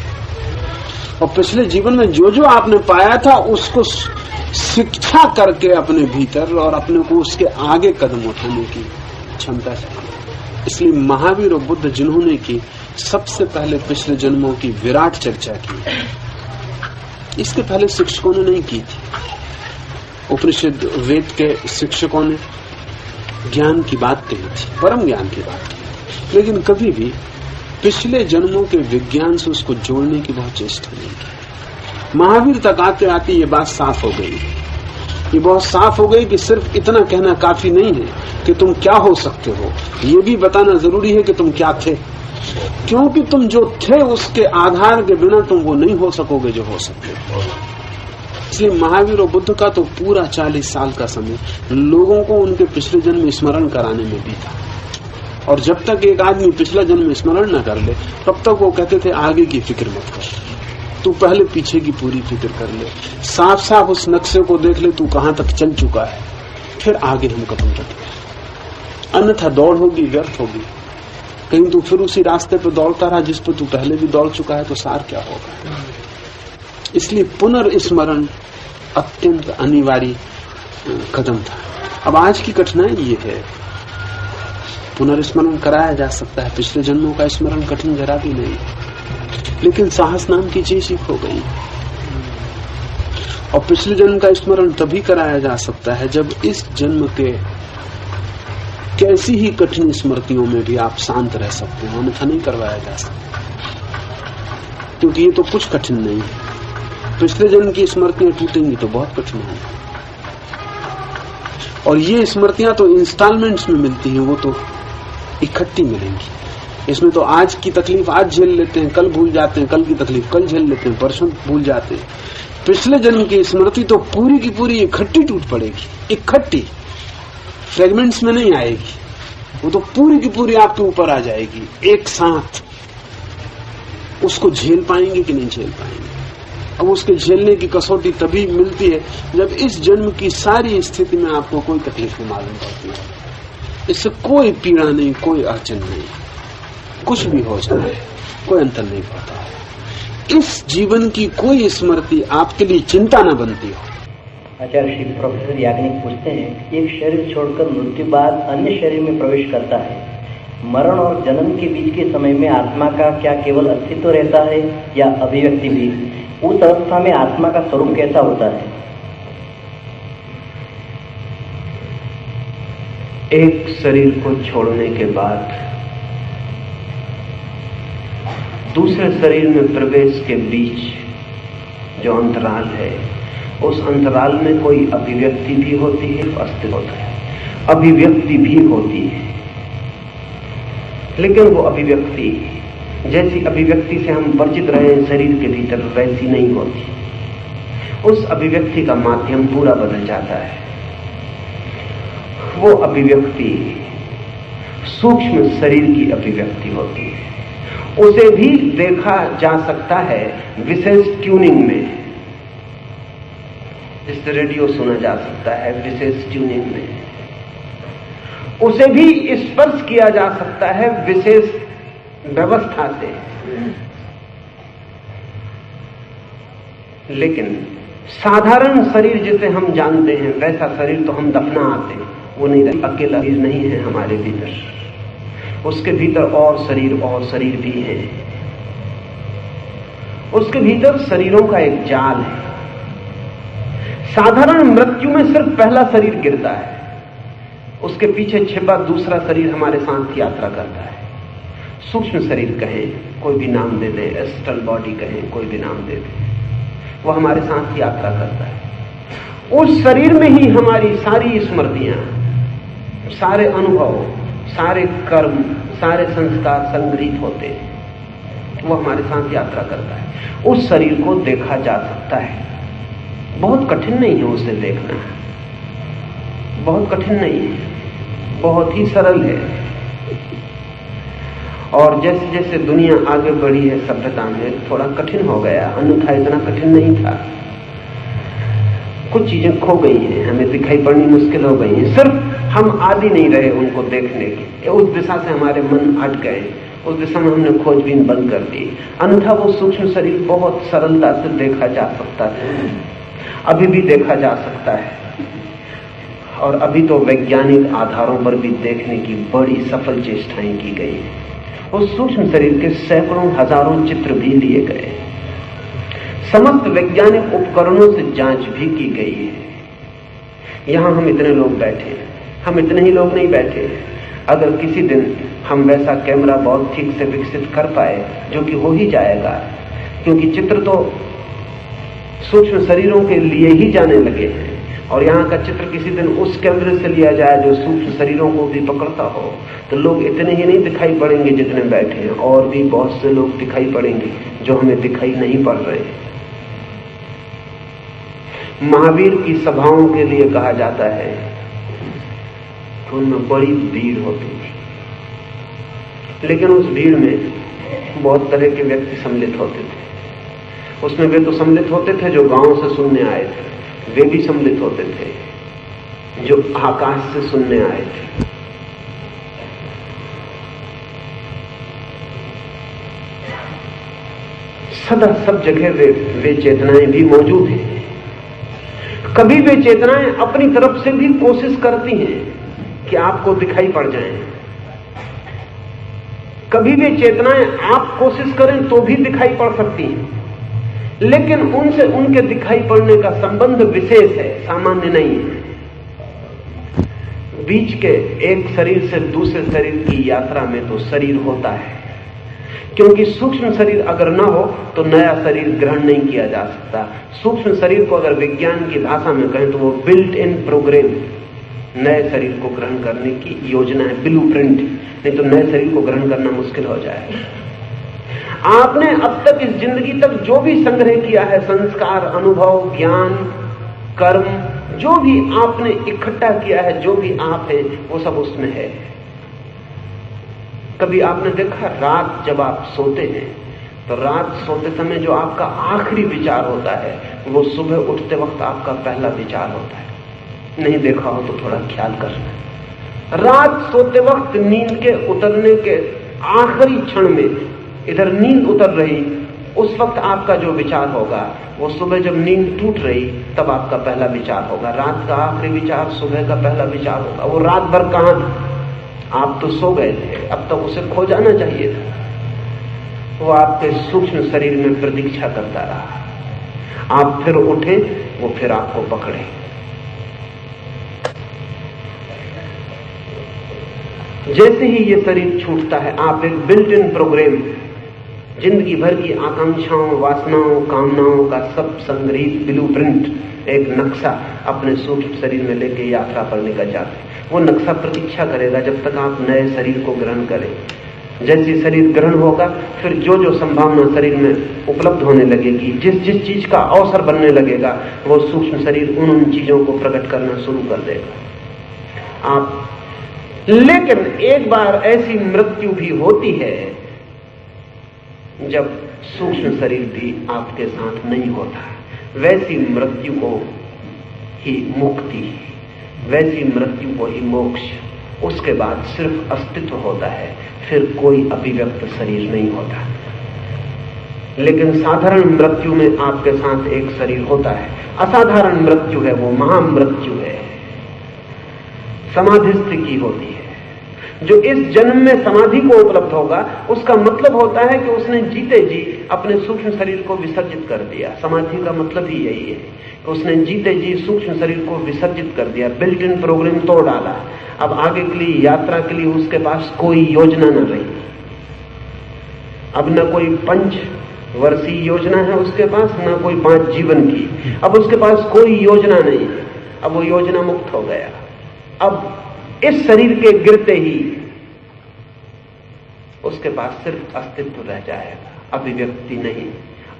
Speaker 2: और पिछले जीवन में जो जो आपने पाया था उसको शिक्षा करके अपने भीतर और अपने को उसके आगे कदम उठाने की क्षमता चाहिए। इसलिए महावीर और बुद्ध जिन्होंने की सबसे पहले पिछले जन्मों की विराट चर्चा की, इसके पहले शिक्षकों ने नहीं की थी। उपनिषद वेद के शिक्षकों ने ज्ञान की बात कही थी, परम ज्ञान की बात की, लेकिन कभी भी पिछले जन्मों के विज्ञान से उसको जोड़ने की बहुत चेष्टा नहीं की। महावीर तक आते आते ये बात साफ हो गई, ये बहुत साफ हो गई कि सिर्फ इतना कहना काफी नहीं है कि तुम क्या हो सकते हो, ये भी बताना जरूरी है कि तुम क्या थे, क्योंकि तुम जो थे उसके आधार के बिना तुम वो नहीं हो सकोगे जो हो सकते हो। इसलिए महावीर और बुद्ध का तो पूरा 40 साल का समय लोगों को उनके पिछले जन्म स्मरण कराने में बीता, और जब तक एक आदमी पिछला जन्म स्मरण न कर ले तब तक वो कहते थे आगे की फिक्र मत कर, तू पहले पीछे की पूरी फिक्र कर ले, साफ साफ उस नक्शे को देख ले तू कहां तक चल चुका है, फिर आगे हम कदम रखें। अन्यथा दौड़ होगी, व्यर्थ होगी, कहीं तू फिर उसी रास्ते पर दौड़ता रहा जिस पर तू पहले भी दौड़ चुका है, तो सार क्या होगा। इसलिए पुनर्स्मरण अत्यंत अनिवार्य कदम था। अब आज की कठिनाई ये है, पुनर्स्मरण कराया जा सकता है, पिछले जन्मों का स्मरण कठिन जरा भी नहीं, लेकिन साहस नाम की चीज ही खो गई। और पिछले जन्म का स्मरण तभी कराया जा सकता है जब इस जन्म के कैसी ही कठिन स्मृतियों में भी आप शांत रह सकते हैं, अन्यथा नहीं करवाया जा सकता, क्योंकि ये तो कुछ कठिन नहीं है। पिछले जन्म की स्मृतियां टूटेंगी तो बहुत कठिन है, और ये स्मृतियां तो इंस्टॉलमेंट्स में मिलती हैं, वो तो इकट्ठी मिलेंगी। इसमें तो आज की तकलीफ आज झेल लेते हैं, कल भूल जाते हैं, कल की तकलीफ कल झेल लेते हैं, परसों भूल जाते हैं। पिछले जन्म की स्मृति तो पूरी की पूरी इकट्ठी टूट पड़ेगी, इकट्ठी, फ्रेगमेंट्स में नहीं आएगी, वो तो पूरी की पूरी आपके ऊपर आ जाएगी एक साथ। उसको झेल पाएंगे कि नहीं झेल पाएंगे। अब उसके झेलने की कसौटी तभी मिलती है जब इस जन्म की सारी स्थिति में आपको कोई तकलीफ नहीं मालूम पड़ती है, इससे कोई पीड़ा नहीं, कोई अड़चन नहीं, कुछ भी हो जाए कोई अंतर नहीं पड़ता है। इस जीवन की कोई स्मृति आपके लिए चिंता न बनती हो।
Speaker 3: आचार्य श्री प्रोफेसर याग्निक पूछते हैं, एक शरीर छोड़कर मृत्यु बाद अन्य शरीर में प्रवेश करता है, मरण और जन्म के बीच के समय में आत्मा का क्या केवल अस्तित्व रहता है या अभिव्यक्ति भी? उस अवस्था में आत्मा का स्वरूप कैसा होता है?
Speaker 4: एक शरीर को छोड़ने के बाद दूसरे शरीर में प्रवेश के बीच जो अंतराल है, उस अंतराल में कोई अभिव्यक्ति भी होती है, अस्तित्व होता है, अभिव्यक्ति भी होती है, लेकिन वो अभिव्यक्ति जैसी अभिव्यक्ति से हम परिचित रहे शरीर के भीतर वैसी नहीं होती। उस अभिव्यक्ति का माध्यम पूरा बदल जाता है। वो अभिव्यक्ति सूक्ष्म शरीर की अभिव्यक्ति होती है, उसे भी देखा जा सकता है विशेष ट्यूनिंग में। इस रेडियो सुना जा सकता है विशेष ट्यूनिंग में, उसे भी स्पर्श किया जा सकता है विशेष व्यवस्था से। लेकिन साधारण शरीर जिसे हम जानते हैं वैसा शरीर तो हम दफना आते हैं, वो नहीं रही। अकेला शरीर नहीं है हमारे भीतर, उसके भीतर और शरीर भी है। उसके भीतर शरीरों का एक जाल है। साधारण मृत्यु में सिर्फ पहला शरीर गिरता है, उसके पीछे छिपा दूसरा शरीर हमारे साथ यात्रा करता है। सूक्ष्म शरीर कहें, कोई भी नाम दे दे, एस्ट्रल बॉडी कहें, कोई भी नाम दे दे, वो हमारे साथ यात्रा करता है। उस शरीर में ही हमारी सारी स्मृतियां, सारे अनुभव, सारे कर्म, सारे संस्कार संग्रहित होते हैं। वो हमारे साथ यात्रा करता है। उस शरीर को देखा जा सकता है, बहुत कठिन नहीं है उसे देखना, बहुत कठिन नहीं है, बहुत ही सरल है। और जैसे जैसे दुनिया आगे बढ़ी है सभ्यता में, थोड़ा कठिन हो गया, अन्यथा इतना कठिन नहीं था। कुछ चीजें खो गई हैं, हमें दिखाई पड़नी मुश्किल हो गई हैं, सिर्फ हम आदी नहीं रहे उनको देखने के। उस दिशा से हमारे मन हट गए, उस दिशा में हमने खोजबीन बंद कर दी। अन्यथा वो सूक्ष्म शरीर बहुत सरलता से देखा जा सकता है, अभी भी देखा जा सकता है। और अभी तो वैज्ञानिक आधारों पर भी देखने की बड़ी सफल चेष्टाएं की गई है। उस सूक्ष्म शरीर के सैकड़ों हजारों चित्र भी लिए गए, समस्त वैज्ञानिक उपकरणों से जांच भी की गई है। यहां हम इतने लोग बैठे, हम इतने ही लोग नहीं बैठे। अगर किसी दिन हम वैसा कैमरा बहुत ठीक से विकसित कर पाए, जो कि हो ही जाएगा, क्योंकि चित्र तो सूक्ष्म शरीरों के लिए ही जाने लगे हैं, और यहाँ का चित्र किसी दिन उस कैमरे से लिया जाए जो सूक्ष्म शरीरों को भी पकड़ता हो, तो लोग इतने ही नहीं दिखाई पड़ेंगे जितने बैठे हैं, और भी बहुत से लोग दिखाई पड़ेंगे जो हमें दिखाई नहीं पड़ रहे हैं। महावीर की सभाओं के लिए कहा जाता है कि उनमें बड़ी भीड़ होती थी, लेकिन उस भीड़ में बहुत तरह के व्यक्ति सम्मिलित होते थे। उसमें वे तो सम्मिलित होते थे जो गांव से सुनने आए थे, वे भी सम्मिलित होते थे जो आकाश से सुनने आए थे। सदा सब जगह वे चेतनाएं भी मौजूद हैं। कभी वे चेतनाएं अपनी तरफ से भी कोशिश करती हैं कि आपको दिखाई पड़ जाएं, कभी वे चेतनाएं आप कोशिश करें तो भी दिखाई पड़ सकती हैं, लेकिन उनसे उनके दिखाई पड़ने का संबंध विशेष है, सामान्य नहीं है। बीच के एक शरीर से दूसरे शरीर की यात्रा में तो शरीर होता है, क्योंकि सूक्ष्म शरीर अगर ना हो तो नया शरीर ग्रहण नहीं किया जा सकता। सूक्ष्म शरीर को अगर विज्ञान की भाषा में कहें तो वो बिल्ट इन प्रोग्राम, नए शरीर को ग्रहण करने की योजना है, ब्लूप्रिंट, नहीं तो नए शरीर को ग्रहण करना मुश्किल हो जाएगा। आपने अब तक इस जिंदगी तक जो भी संग्रह किया है, संस्कार, अनुभव, ज्ञान, कर्म, जो भी आपने इकट्ठा किया है, जो भी आप है, वो सब उसमें है। कभी आपने देखा रात जब आप सोते हैं तो रात सोते समय जो आपका आखिरी विचार होता है वो सुबह उठते वक्त आपका पहला विचार होता है? नहीं देखा हो तो थोड़ा ख्याल करना। रात सोते वक्त नींद के उतरने के आखिरी क्षण में इधर नींद उतर रही, उस वक्त आपका जो विचार होगा वो सुबह जब नींद टूट रही तब आपका पहला विचार होगा। रात का आखिरी विचार सुबह का पहला विचार होगा। वो रात भर कहां था? आप तो सो गए थे, अब तक उसे खो जाना चाहिए था। वो आपके सूक्ष्म शरीर में प्रतीक्षा करता रहा। आप फिर उठे, वो फिर आपको पकड़े। जैसे ही ये शरीर छूटता है, आप एक बिल्ट इन प्रोग्राम, जिंदगी भर की आकांक्षाओं, वासनाओं, कामनाओं का सब संग्रहित ब्लूप्रिंट, एक नक्शा अपने सूक्ष्म शरीर में लेके यात्रा पर निकल जाते हैं। वो नक्शा प्रतीक्षा करेगा जब तक आप नए शरीर को ग्रहण करें। जैसे शरीर ग्रहण होगा, फिर जो जो संभावना शरीर में उपलब्ध होने लगेगी, जिस जिस चीज का अवसर बनने लगेगा, वो सूक्ष्म शरीर उन चीजों को प्रकट करना शुरू कर देगा। आप लेकिन एक बार ऐसी मृत्यु भी होती है जब सूक्ष्म शरीर भी आपके साथ नहीं होता। वैसी मृत्यु को ही मुक्ति, वैसी मृत्यु को ही मोक्ष। उसके बाद सिर्फ अस्तित्व होता है, फिर कोई अभिव्यक्त शरीर नहीं होता। लेकिन साधारण मृत्यु में आपके साथ एक शरीर होता है। असाधारण मृत्यु है, वो महामृत्यु है। समाधिस्थ की होती है। जो इस जन्म में समाधि को उपलब्ध होगा उसका मतलब होता है कि उसने जीते जी अपने सूक्ष्म शरीर को विसर्जित कर दिया। समाधि का मतलब ही यही है कि उसने जीते जी सूक्ष्म शरीर को विसर्जित कर दिया, बिल्ट इन प्रोग्राम तोड़ डाला। अब आगे के लिए यात्रा के लिए उसके पास कोई योजना न रही। अब न कोई 5 वर्षीय योजना है उसके पास, न कोई 5 जीवन की। अब उसके पास कोई योजना नहीं है, अब वो योजना मुक्त हो गया। अब इस शरीर के गिरते ही उसके पास सिर्फ अस्तित्व रह जाएगा, अभिव्यक्ति नहीं।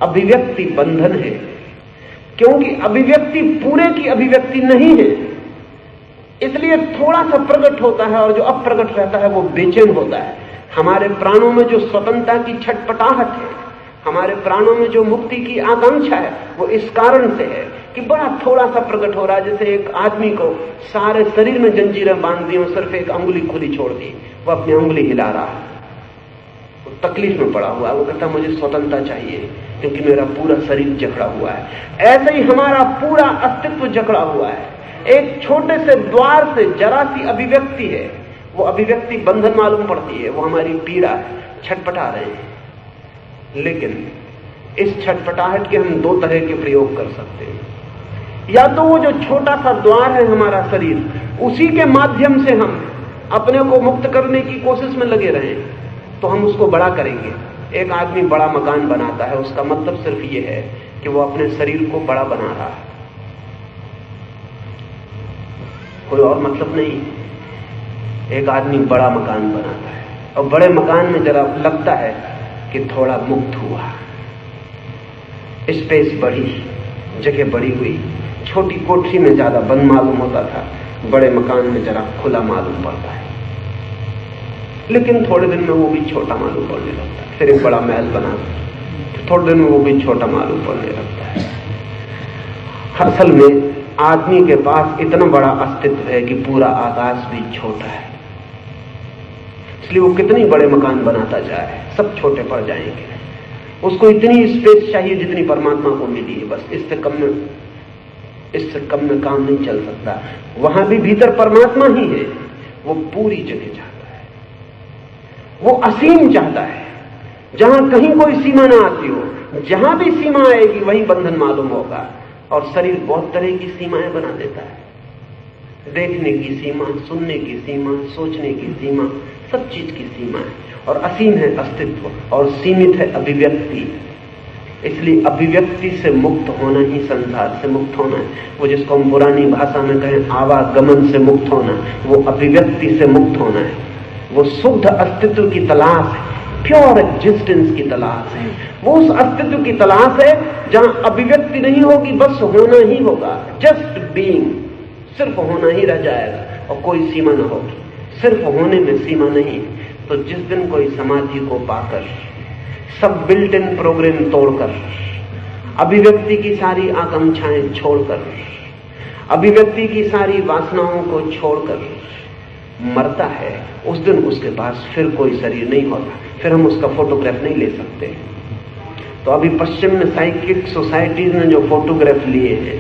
Speaker 4: अभिव्यक्ति बंधन है, क्योंकि अभिव्यक्ति पूरे की अभिव्यक्ति नहीं है, इसलिए थोड़ा सा प्रकट होता है और जो अप्रकट रहता है वो बेचैन होता है। हमारे प्राणों में जो स्वतंत्रता की छटपटाहट है, हमारे प्राणों में जो मुक्ति की आकांक्षा है, वो इस कारण से है कि बड़ा थोड़ा सा प्रकट हो रहा है। जैसे एक आदमी को सारे शरीर में जंजीरें बांध दी और सिर्फ एक अंगुली खुली छोड़ दी, वो अपनी अंगुली हिला रहा है, वो तकलीफ में पड़ा हुआ है। वो कहता मुझे स्वतंत्रता चाहिए क्योंकि मेरा पूरा शरीर जकड़ा हुआ है। ऐसे ही हमारा पूरा अस्तित्व जकड़ा हुआ है। एक छोटे से द्वार से जरा सी अभिव्यक्ति है, वो अभिव्यक्ति बंधन मालूम पड़ती है, वो हमारी पीड़ा है, छटपटा रहे हैं। लेकिन इस छटपटाहट के हम 2 तरह के प्रयोग कर सकते हैं। या तो वो जो छोटा सा द्वार है हमारा शरीर, उसी के माध्यम से हम अपने को मुक्त करने की कोशिश में लगे रहें, तो हम उसको बड़ा करेंगे। एक आदमी बड़ा मकान बनाता है, उसका मतलब सिर्फ ये है कि वो अपने शरीर को बड़ा बना रहा है, कोई और मतलब नहीं। एक आदमी बड़ा मकान बनाता है और बड़े मकान में जरा लगता है कि थोड़ा मुक्त हुआ, स्पेस बढ़ी, जगह बढ़ी हुई। छोटी कोठरी में ज्यादा बंद मालूम होता था, बड़े मकान में जरा खुला मालूम पड़ता है। लेकिन थोड़े दिन में वो भी छोटा मालूम पड़ने लगता है। फिर एक बड़ा महल बना, थोड़े दिन में वो भी छोटा मालूम पड़ने लगता है। असल में आदमी के पास इतना बड़ा अस्तित्व है कि पूरा आकाश भी छोटा है, इसलिए वो कितने बड़े मकान बनाता जाए सब छोटे पड़ जाएंगे। उसको इतनी स्पेस चाहिए जितनी परमात्मा को मिली है, बस इससे कम में काम नहीं चल सकता। वहां भी भीतर परमात्मा ही है, वो पूरी जगह चाहता है, वो असीम चाहता है, जहां कहीं कोई सीमा ना आती हो। जहां भी सीमा आएगी वहीं बंधन मालूम होगा। और शरीर बहुत तरह की सीमाएं बना देता है, देखने की सीमा, सुनने की सीमा, सोचने की सीमा, सब चीज की सीमा है। और असीम है अस्तित्व और सीमित है अभिव्यक्ति। इसलिए अभिव्यक्ति से मुक्त होना ही संसार से मुक्त होना है। वो जिसको हम पुरानी भाषा में कहें आवागमन से मुक्त होना, वो अभिव्यक्ति से मुक्त होना है। वो शुद्ध अस्तित्व की तलाश है, प्योर एग्जिस्टेंस की तलाश है। वो उस अस्तित्व की तलाश है जहां अभिव्यक्ति नहीं होगी, बस होना ही होगा, जस्ट बीइंग, सिर्फ होना ही रह जाएगा और कोई सीमा ना होगी। सिर्फ होने में सीमा नहीं। तो जिस दिन कोई समाधि को पाकर, सब बिल्ट इन प्रोग्राम तोड़कर, अभिव्यक्ति की सारी आकांक्षाएं छोड़कर, अभिव्यक्ति की सारी वासनाओं को छोड़कर मरता है, उस दिन उसके पास फिर कोई शरीर नहीं होता। फिर हम उसका फोटोग्राफ नहीं ले सकते। तो अभी पश्चिम में साइकिक सोसाइटीज ने जो फोटोग्राफ लिए हैं,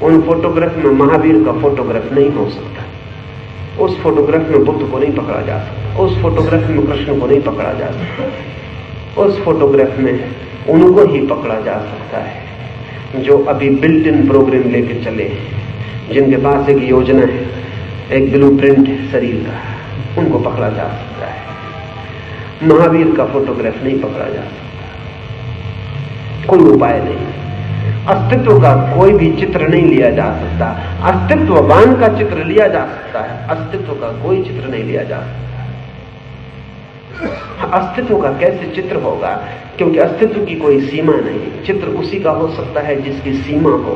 Speaker 4: उन फोटोग्राफ में महावीर का फोटोग्राफ नहीं हो सकता, उस फोटोग्राफ में बुद्ध को नहीं पकड़ा जा सकता, उस फोटोग्राफ में कृष्ण को नहीं पकड़ा जा सकता, उस फोटोग्राफ में उनको ही पकड़ा जा सकता है जो अभी बिल्ट इन प्रोग्राम लेके चले, जिनके पास एक योजना है, एक ब्लूप्रिंट है शरीर का, उनको पकड़ा जा सकता है। महावीर का फोटोग्राफ नहीं पकड़ा जा सकता, कोई उपाय नहीं। अस्तित्व का कोई भी चित्र नहीं लिया जा सकता। अस्तित्ववान का चित्र लिया जा सकता है, अस्तित्व का कोई चित्र नहीं लिया जा सकता। अस्तित्व का कैसे चित्र होगा? क्योंकि अस्तित्व की कोई सीमा नहीं। चित्र उसी का हो सकता है जिसकी सीमा हो।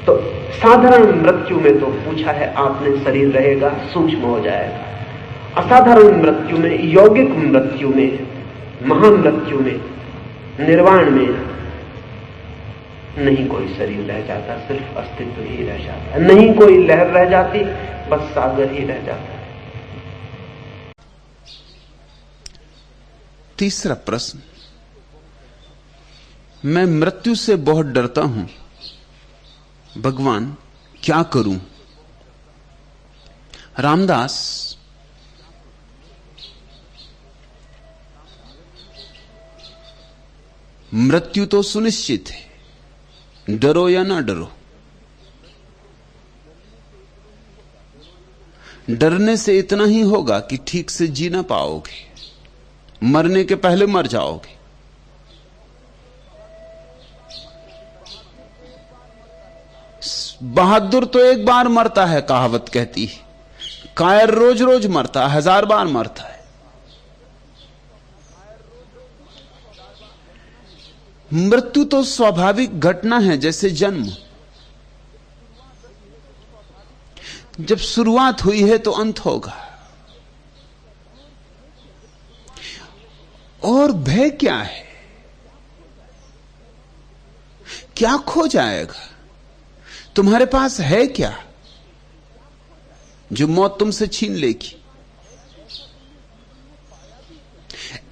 Speaker 4: तो साधारण मृत्यु में तो पूछा है आपने, शरीर रहेगा, सूक्ष्म हो जाएगा। असाधारण मृत्यु में, यौगिक मृत्यु में, महामृत्यु में, निर्वाण में नहीं कोई शरीर रह जाता, सिर्फ अस्तित्व ही रह जाता है। नहीं कोई लहर रह जाती, बस सागर ही रह जाता है।
Speaker 2: तीसरा प्रश्न, मैं मृत्यु से बहुत डरता हूं, भगवान क्या करूं? रामदास मृत्यु तो सुनिश्चित है, डरो या ना डरो। डरने से इतना ही होगा कि ठीक से जी ना पाओगे, मरने के पहले मर जाओगे। बहादुर तो एक बार मरता है, कहावत कहती है। कायर रोज रोज मरता है, 1000 बार मरता है। मृत्यु तो स्वाभाविक घटना है, जैसे जन्म। जब शुरुआत हुई है तो अंत होगा। और भय क्या है? क्या खो जाएगा? तुम्हारे पास है क्या जो मौत तुमसे छीन लेगी?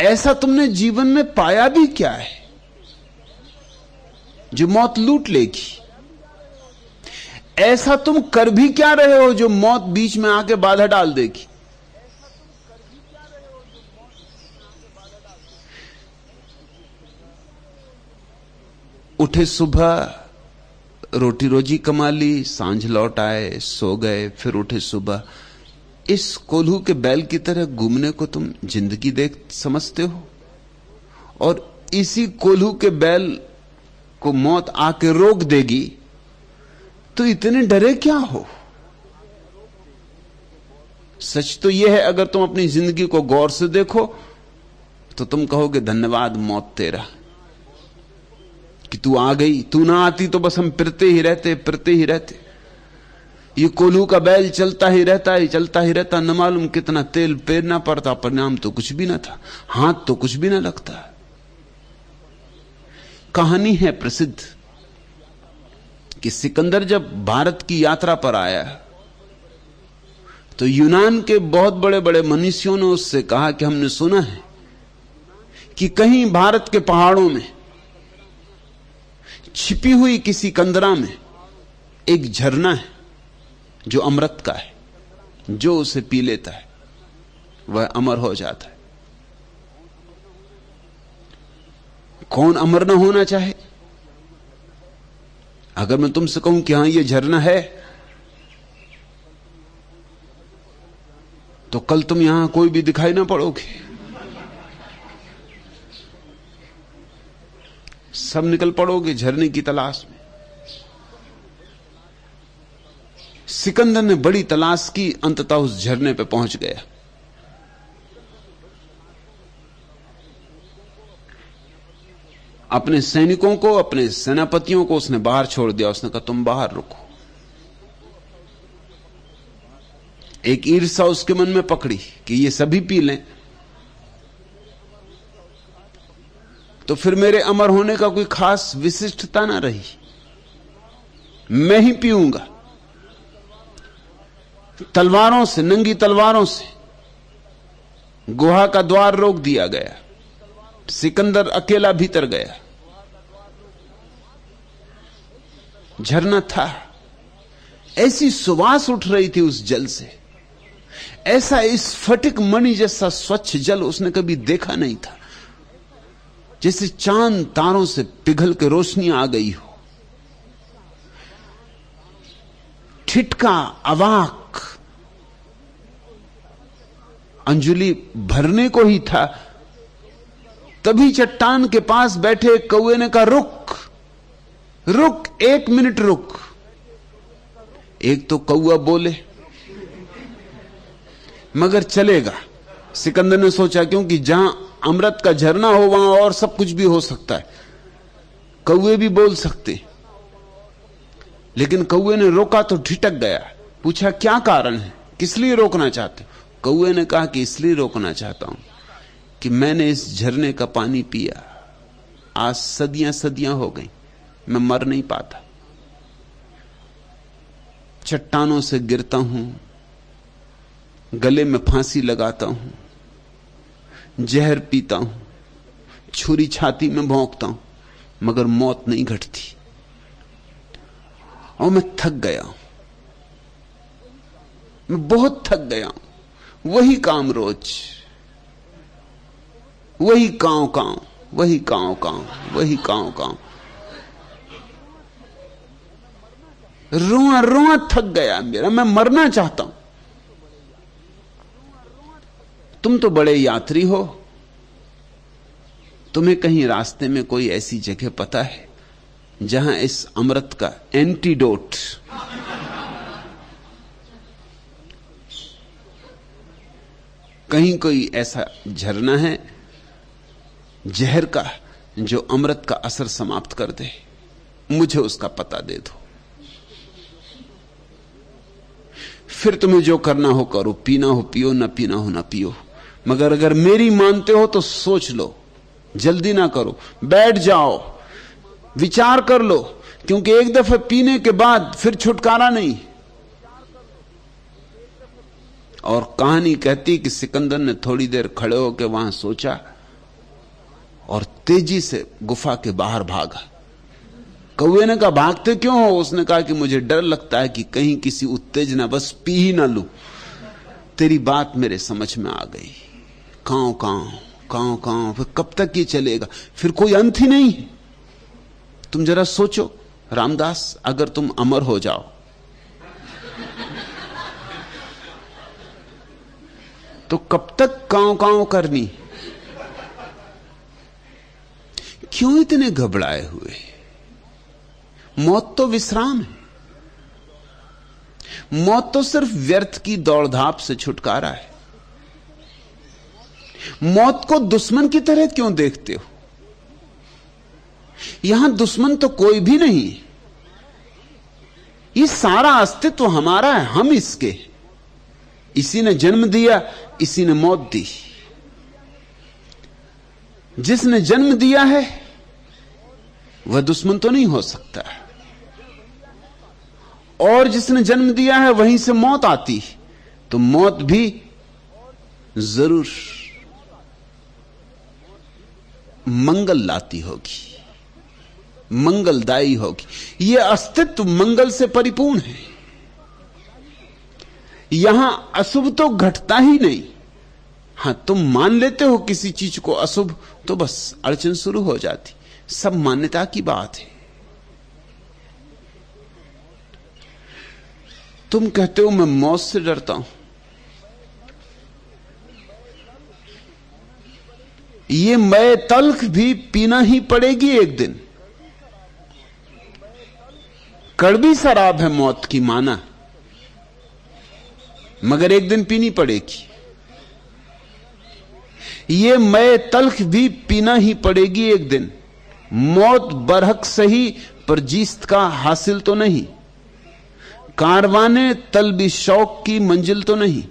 Speaker 2: ऐसा तुमने जीवन में पाया भी क्या है जो मौत लूट लेगी? ऐसा तुम कर भी क्या रहे हो जो मौत बीच में आके बाधा डाल देगी? उठे सुबह, रोटी रोजी कमा ली, सांझ लौट आए, सो गए, फिर उठे सुबह। इस कोल्हू के बैल की तरह घूमने को तुम जिंदगी देख समझते हो? और इसी कोल्हू के बैल को मौत आके रोक देगी तो इतने डरे क्या हो? सच तो यह है, अगर तुम अपनी जिंदगी को गौर से देखो तो तुम कहोगे धन्यवाद मौत तेरा कि तू आ गई। तू ना आती तो बस हम फिरते ही रहते। ये कोल्हू का बैल चलता ही रहता, न मालूम कितना तेल पेरना पड़ता, परिणाम तो कुछ भी ना था, हाथ तो कुछ भी ना लगता। कहानी है प्रसिद्ध कि सिकंदर जब भारत की यात्रा पर आया तो यूनान के बहुत बड़े बड़े मनीषियों ने उससे कहा कि हमने सुना है कि कहीं भारत के पहाड़ों में छिपी हुई किसी कंदरा में एक झरना है जो अमृत का है, जो उसे पी लेता है वह अमर हो जाता है। कौन अमर न होना चाहे? अगर मैं तुमसे कहूं कि हां यह झरना है, तो कल तुम यहां कोई भी दिखाई ना पड़ोगे, सब निकल पड़ोगे झरने की तलाश में। सिकंदर ने बड़ी तलाश की, अंततः उस झरने पे पहुंच गया। अपने सैनिकों को, अपने सेनापतियों को उसने बाहर छोड़ दिया। उसने कहा तुम बाहर रुको। एक ईर्ष्या उसके मन में पकड़ी कि ये सभी पी लें तो फिर मेरे अमर होने का कोई खास विशिष्टता ना रही, मैं ही पीऊंगा। तलवारों से, नंगी तलवारों से गुहा का द्वार रोक दिया गया। सिकंदर अकेला भीतर गया। झरना था, ऐसी सुवास उठ रही थी उस जल से, ऐसा स्फटिक मणि जैसा स्वच्छ जल उसने कभी देखा नहीं था, जैसे चांद तारों से पिघल के रोशनी आ गई हो। ठिठका, अवाक, अंजुलि भरने को ही था। तभी चट्टान के पास बैठे एक कौवे ने कहा रुक रुक, 1 मिनट रुक। एक तो कौवा बोले मगर चलेगा। सिकंदर ने सोचा क्योंकि जहां अमृत का झरना हो वहां और सब कुछ भी हो सकता है, कौवे भी बोल सकते। लेकिन कौवे ने रोका तो ठिठक गया। पूछा क्या कारण है, किस लिए रोकना चाहते? कौवे ने कहा कि इसलिए रोकना चाहता हूं कि मैंने इस झरने का पानी पिया, आज सदियां सदियां हो गई, मैं मर नहीं पाता। चट्टानों से गिरता हूं, गले में फांसी लगाता हूं, जहर पीता हूं, छुरी छाती में भोंकता हूं, मगर मौत नहीं घटती। और मैं थक गया हूं। मैं बहुत थक गया हूं। वही काम रोज, वही कांव कांव, वही कांव कांव, वही कांव कांव। रोआ रोआ थक गया मेरा, मैं मरना चाहता हूं। तुम तो बड़े यात्री हो, तुम्हें कहीं रास्ते में कोई ऐसी जगह पता है जहां इस अमृत का एंटीडोट, कहीं कोई ऐसा झरना है जहर का जो अमृत का असर समाप्त कर दे? मुझे उसका पता दे दो। फिर तुम्हें जो करना हो करो, पीना हो पियो, न पीना हो न पियो। मगर अगर मेरी मानते हो तो सोच लो, जल्दी ना करो, बैठ जाओ, विचार कर लो, क्योंकि एक दफे पीने के बाद फिर छुटकारा नहीं। और कहानी कहती कि सिकंदर ने थोड़ी देर खड़े होकर वहां सोचा और तेजी से गुफा के बाहर भागा। कौए ने कहा भागते क्यों हो? उसने कहा कि मुझे डर लगता है कि कहीं किसी उत्तेजना बस पी ही ना लूं। तेरी बात मेरे समझ में आ गई। कांव कांव कांव कांव, फिर कब तक ये चलेगा? फिर कोई अंत ही नहीं। तुम जरा सोचो रामदास, अगर तुम अमर हो जाओ तो कब तक कांव कांव करनी? क्यों इतने घबराए हुए? मौत तो विश्राम है। मौत तो सिर्फ व्यर्थ की दौड़धाप से छुटकारा है। मौत को दुश्मन की तरह क्यों देखते हो? यहां दुश्मन तो कोई भी नहीं। ये सारा अस्तित्व हमारा है, हम इसके। इसी ने जन्म दिया, इसी ने मौत दी। जिसने जन्म दिया है वह दुश्मन तो नहीं हो सकता, और जिसने जन्म दिया है वहीं से मौत आती, तो मौत भी जरूर मंगल लाती होगी, मंगलदायी होगी। यह अस्तित्व मंगल से परिपूर्ण है। यहां अशुभ तो घटता ही नहीं। हां, तुम मान लेते हो किसी चीज को अशुभ तो बस अड़चन शुरू हो जाती। सब मान्यता की बात है। तुम कहते हो मैं मौत से डरता हूं। ये मय तल्ख भी पीना ही पड़ेगी एक दिन। कड़वी शराब है मौत की, माना, मगर एक दिन पीनी पड़ेगी। ये मय तल्ख भी पीना ही पड़ेगी एक दिन। मौत बरहक सही पर जीस्त का हासिल तो नहीं। कारवाने तलबी शौक की मंजिल तो नहीं।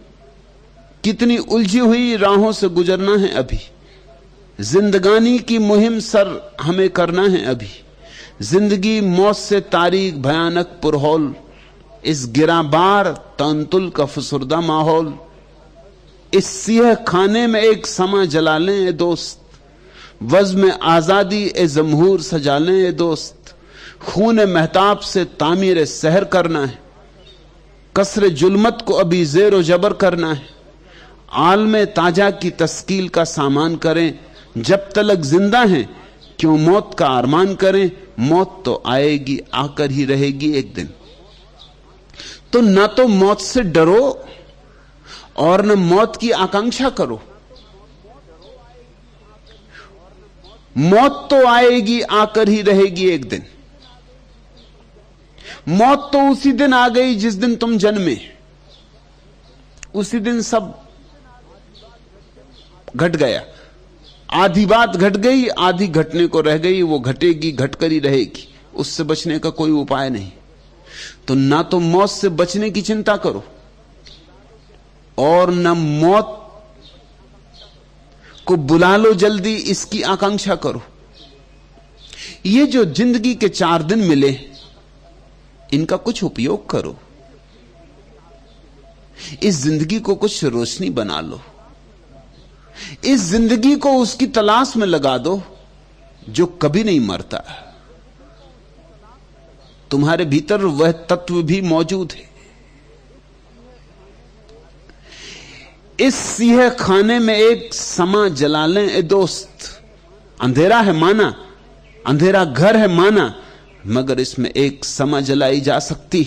Speaker 2: कितनी उलझी हुई राहों से गुजरना है अभी। जिंदगानी की मुहिम सर हमें करना है अभी। जिंदगी मौत से तारीख भयानक पुरहौल। इस गिराबार तंतुल का फुसुर्दा माहौल। इस सियह खाने में एक समा जला लें ए दोस्त। वज़्म आजादी ए जमहूर सजा लें ए दोस्त। खून महताब से तामीर सहर करना है। कसर जुल्मत को अभी जेर जबर करना है। आलम ताजा की तस्कील का सामान करें। जब तलक जिंदा हैं क्यों मौत का अरमान करें। मौत तो आएगी, आकर ही रहेगी एक दिन। तो न तो मौत से डरो और न मौत की आकांक्षा करो। मौत तो आएगी, आकर ही रहेगी एक दिन। मौत तो उसी दिन आ गई जिस दिन तुम जन्मे। उसी दिन सब घट गया। आधी बात घट गई, आधी घटने को रह गई। वो घटेगी, घटकर ही रहेगी। उससे बचने का कोई उपाय नहीं। तो ना तो मौत से बचने की चिंता करो और न मौत को बुला लो जल्दी, इसकी आकांक्षा करो। ये जो जिंदगी के 4 दिन मिले, इनका कुछ उपयोग करो। इस जिंदगी को कुछ रोशनी बना लो। इस जिंदगी को उसकी तलाश में लगा दो जो कभी नहीं मरता। तुम्हारे भीतर वह तत्व भी मौजूद है इस सिंह खाने में एक समा जला लें ए दोस्त। अंधेरा है माना, अंधेरा घर है माना, मगर इसमें एक समा जलाई जा सकती।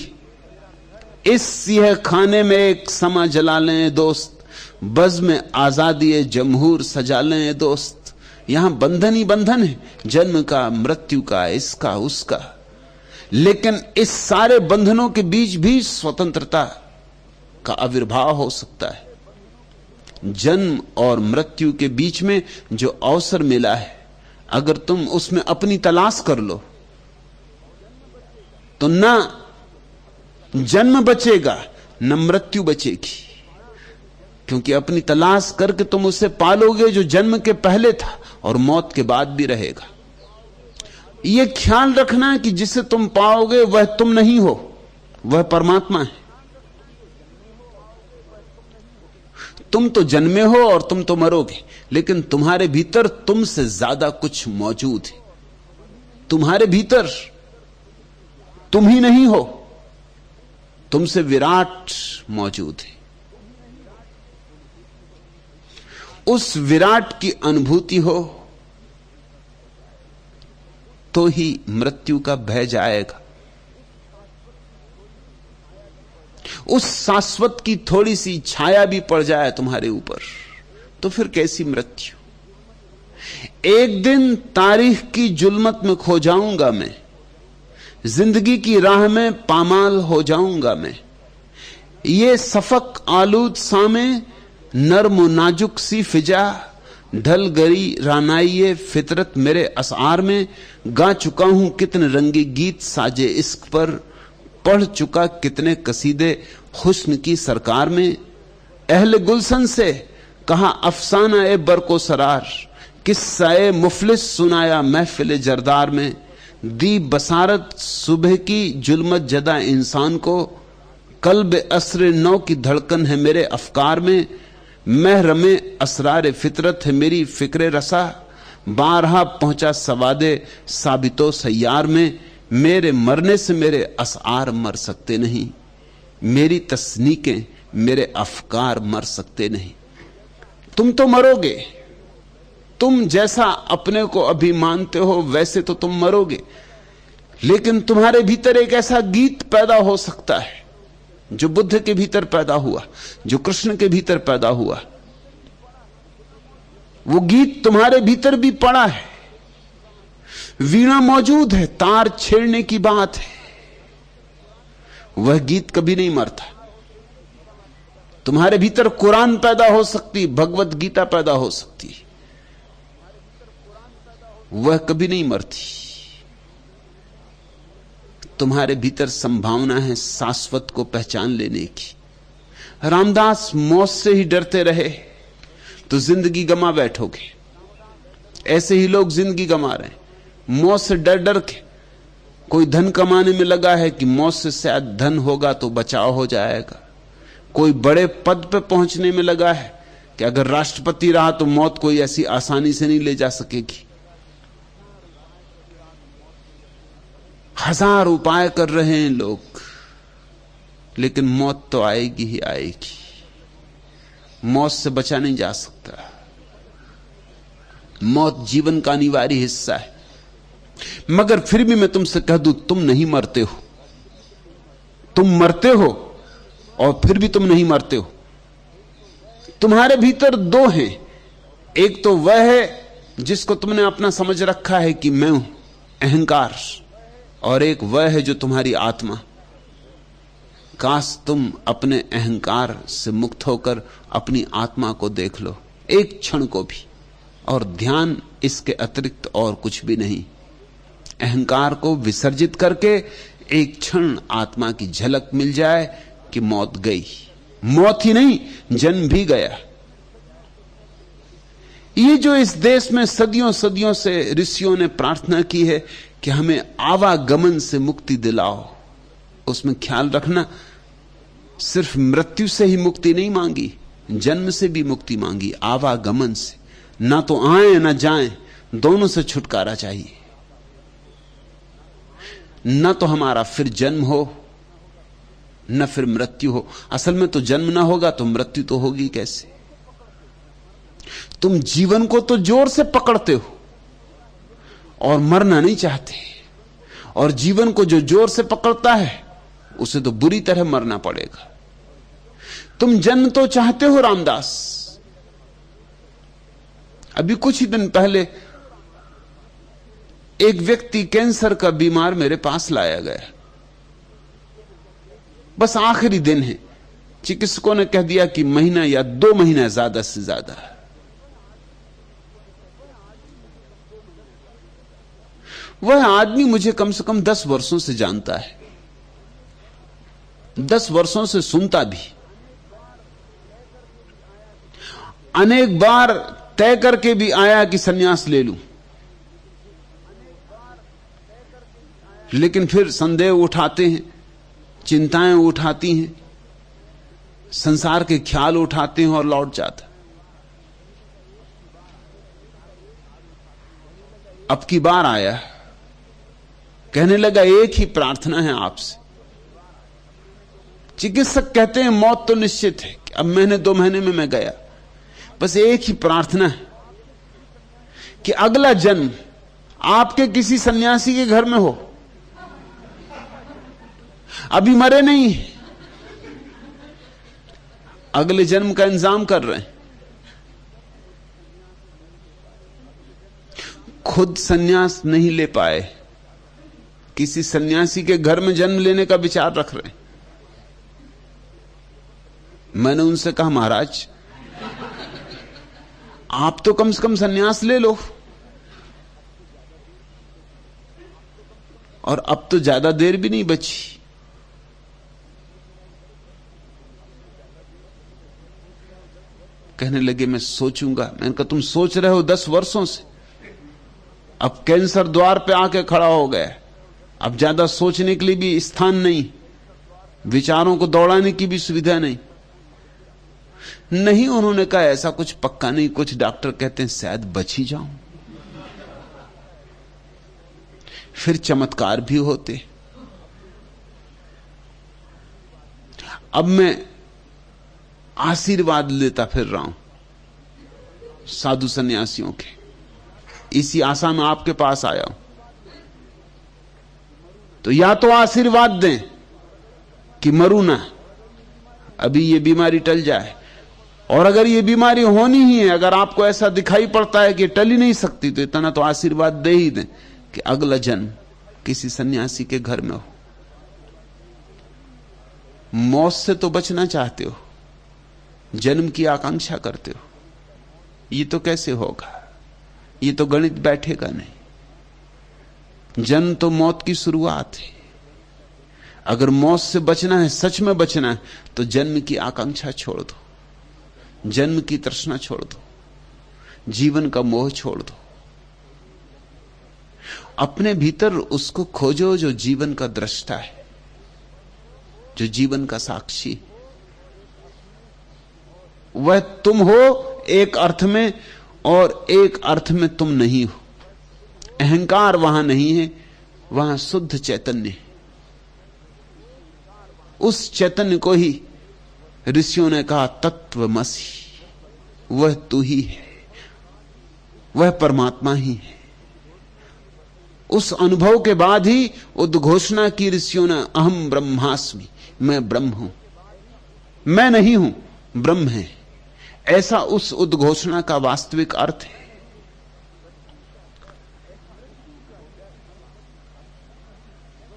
Speaker 2: इस सिंह खाने में एक समा जला लें दोस्त, बज़ में आजादी जमहूर सजा लें दोस्त। यहां बंधन ही बंधन है, जन्म का, मृत्यु का, इसका उसका, लेकिन इस सारे बंधनों के बीच भी स्वतंत्रता का आविर्भाव हो सकता है। जन्म और मृत्यु के बीच में जो अवसर मिला है, अगर तुम उसमें अपनी तलाश कर लो तो ना जन्म बचेगा न मृत्यु बचेगी, क्योंकि अपनी तलाश करके तुम उसे पालोगे जो जन्म के पहले था और मौत के बाद भी रहेगा। यह ख्याल रखना कि जिसे तुम पाओगे वह तुम नहीं हो, वह परमात्मा है। तुम तो जन्मे हो और तुम तो मरोगे, लेकिन तुम्हारे भीतर तुमसे ज्यादा कुछ मौजूद है। तुम्हारे भीतर तुम ही नहीं हो, तुमसे विराट मौजूद है। उस विराट की अनुभूति हो तो ही मृत्यु का भय जाएगा। उस शाश्वत की थोड़ी सी छाया भी पड़ जाए तुम्हारे ऊपर तो फिर कैसी मृत्यु। एक दिन तारीख की जुल्मत में खो जाऊंगा मैं, जिंदगी की राह में पामाल हो जाऊंगा मैं। ये सफक आलूद सामे नर्म नाजुक सी फिजा, ढल गई रानाइये फितरत मेरे असआर में। गा चुका हूं कितने रंगी गीत साजे इश्क पर, पढ़ चुका कितने कसीदे हुस्न की सरकार में। अहले गुलशन से कहा अफसाना ए बरको सरार, किस्सा ए मुफलिस सुनाया महफिल जरदार में। दी बसारत सुबह की जुल्मत जदा इंसान को, कल्ब असर नौ की धड़कन है मेरे अफकार में। महरमे असरार फितरत है मेरी फिक्र रसा, बारहा पहुंचा सवादे साबितो सैयार में। मेरे मरने से मेरे असआर मर सकते नहीं, मेरी तस्नीकें मेरे अफकार मर सकते नहीं। तुम तो मरोगे, तुम जैसा अपने को अभी मानते हो वैसे तो तुम मरोगे, लेकिन तुम्हारे भीतर एक ऐसा गीत पैदा हो सकता है जो बुद्ध के भीतर पैदा हुआ, जो कृष्ण के भीतर पैदा हुआ। वो गीत तुम्हारे भीतर भी पड़ा है, वीणा मौजूद है, तार छेड़ने की बात है। वह गीत कभी नहीं मरता। तुम्हारे भीतर कुरान पैदा हो सकती, भगवत गीता पैदा हो सकती, वह कभी नहीं मरती। तुम्हारे भीतर संभावना है शाश्वत को पहचान लेने की। रामदास मौत से ही डरते रहे तो जिंदगी गमा बैठोगे। ऐसे ही लोग जिंदगी गमा रहे हैं मौत से डर डर के। कोई धन कमाने में लगा है कि मौत से शायद धन होगा तो बचाव हो जाएगा। कोई बड़े पद पे पहुंचने में लगा है कि अगर राष्ट्रपति रहा तो मौत कोई ऐसी आसानी से नहीं ले जा सकेगी। हजार उपाय कर रहे हैं लोग, लेकिन मौत तो आएगी ही आएगी। मौत से बचा नहीं जा सकता। मौत जीवन का अनिवार्य हिस्सा है। मगर फिर भी मैं तुमसे कह दूं, तुम नहीं मरते हो। तुम मरते हो और फिर भी तुम नहीं मरते हो। तुम्हारे भीतर दो हैं, एक तो वह है जिसको तुमने अपना समझ रखा है कि मैं हूं, अहंकार, और एक वह है जो तुम्हारी आत्मा। काश तुम अपने अहंकार से मुक्त होकर अपनी आत्मा को देख लो एक क्षण को भी, और ध्यान इसके अतिरिक्त और कुछ भी नहीं। अहंकार को विसर्जित करके एक क्षण आत्मा की झलक मिल जाए कि मौत गई। मौत ही नहीं, जन्म भी गया। ये जो इस देश में सदियों सदियों से ऋषियों ने प्रार्थना की है कि हमें आवागमन से मुक्ति दिलाओ, उसमें ख्याल रखना, सिर्फ मृत्यु से ही मुक्ति नहीं मांगी, जन्म से भी मुक्ति मांगी, आवागमन से। ना तो आए ना जाएं, दोनों से छुटकारा चाहिए। न तो हमारा फिर जन्म हो न फिर मृत्यु हो। असल में तो जन्म ना होगा तो मृत्यु तो होगी कैसे। तुम जीवन को तो जोर से पकड़ते हो और मरना नहीं चाहते, और जीवन को जो जोर से पकड़ता है उसे तो बुरी तरह मरना पड़ेगा। तुम जन्म तो चाहते हो रामदास। अभी कुछ ही दिन पहले एक व्यक्ति कैंसर का बीमार मेरे पास लाया गया। बस आखिरी दिन है, चिकित्सकों ने कह दिया कि महीना या 2 महीना ज्यादा से ज्यादा। वह आदमी मुझे कम से कम 10 वर्षों से जानता है, 10 वर्षों से सुनता भी। अनेक बार तय करके भी आया कि सन्यास ले लूं, लेकिन फिर संदेह उठाते हैं, चिंताएं उठाती हैं, संसार के ख्याल उठाते हैं और लौट जाता। अब की बार आया, कहने लगा एक ही प्रार्थना है आपसे। चिकित्सक कहते हैं मौत तो निश्चित है, अब महीने 2 महीने में मैं गया, बस एक ही प्रार्थना है कि अगला जन्म आपके किसी सन्यासी के घर में हो। अभी मरे नहीं, अगले जन्म का इंतजाम कर रहे हैं। खुद सन्यास नहीं ले पाए, किसी सन्यासी के घर में जन्म लेने का विचार रख रहे हैं। मैंने उनसे कहा महाराज आप तो कम से कम सन्यास ले लो, और अब तो ज्यादा देर भी नहीं बची। कहने लगे मैं सोचूंगा। मैंने कहा तुम सोच रहे हो 10 वर्षों से, अब कैंसर द्वार पे आके खड़ा हो गया, अब ज्यादा सोचने के लिए भी स्थान नहीं, विचारों को दौड़ाने की भी सुविधा नहीं। नहीं, उन्होंने कहा ऐसा कुछ पक्का नहीं, कुछ डॉक्टर कहते हैं शायद बच ही जाऊं, फिर चमत्कार भी होते। अब मैं आशीर्वाद लेता फिर रहा हूं साधु सन्यासियों के, इसी आशा में आपके पास आया हूं। तो या तो आशीर्वाद दें कि मरूं ना, अभी ये बीमारी टल जाए, और अगर ये बीमारी होनी ही है, अगर आपको ऐसा दिखाई पड़ता है कि टल ही नहीं सकती, तो इतना तो आशीर्वाद दे ही दें कि अगला जन्म किसी सन्यासी के घर में हो। मौत से तो बचना चाहते हो, जन्म की आकांक्षा करते हो, ये तो कैसे होगा? ये तो गणित बैठेगा नहीं। जन्म तो मौत की शुरुआत है। अगर मौत से बचना है, सच में बचना है, तो जन्म की आकांक्षा छोड़ दो, जन्म की तृष्णा छोड़ दो, जीवन का मोह छोड़ दो। अपने भीतर उसको खोजो जो जीवन का दृष्टा है, जो जीवन का साक्षी। वह तुम हो एक अर्थ में, और एक अर्थ में तुम नहीं हो। अहंकार वहां नहीं है, वहां शुद्ध चैतन्य है। उस चैतन्य को ही ऋषियों ने कहा तत्वमसि, वह तू ही है, वह परमात्मा ही है। उस अनुभव के बाद ही उद्घोषणा की ऋषियों ने, अहम ब्रह्मास्मि, मैं ब्रह्म हूं, मैं नहीं हूं, ब्रह्म है। ऐसा उस उद्घोषणा का वास्तविक अर्थ है।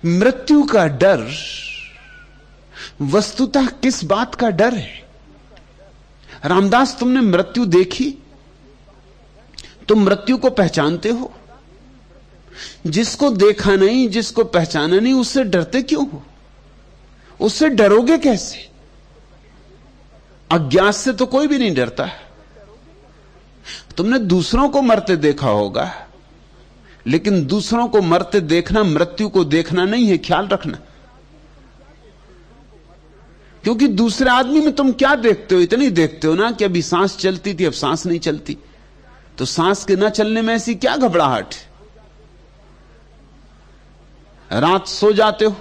Speaker 2: मृत्यु का डर वस्तुतः किस बात का डर है? रामदास, तुमने मृत्यु देखी? तुम मृत्यु को पहचानते हो? जिसको देखा नहीं, जिसको पहचाना नहीं, उससे डरते क्यों हो? उससे डरोगे कैसे? अज्ञात से तो कोई भी नहीं डरता। तुमने दूसरों को मरते देखा होगा, लेकिन दूसरों को मरते देखना मृत्यु को देखना नहीं है, ख्याल रखना। क्योंकि दूसरे आदमी में तुम क्या देखते हो? इतनी देखते हो ना कि अभी सांस चलती थी, अब सांस नहीं चलती, तो सांस के ना चलने में ऐसी क्या घबराहट? रात सो जाते हो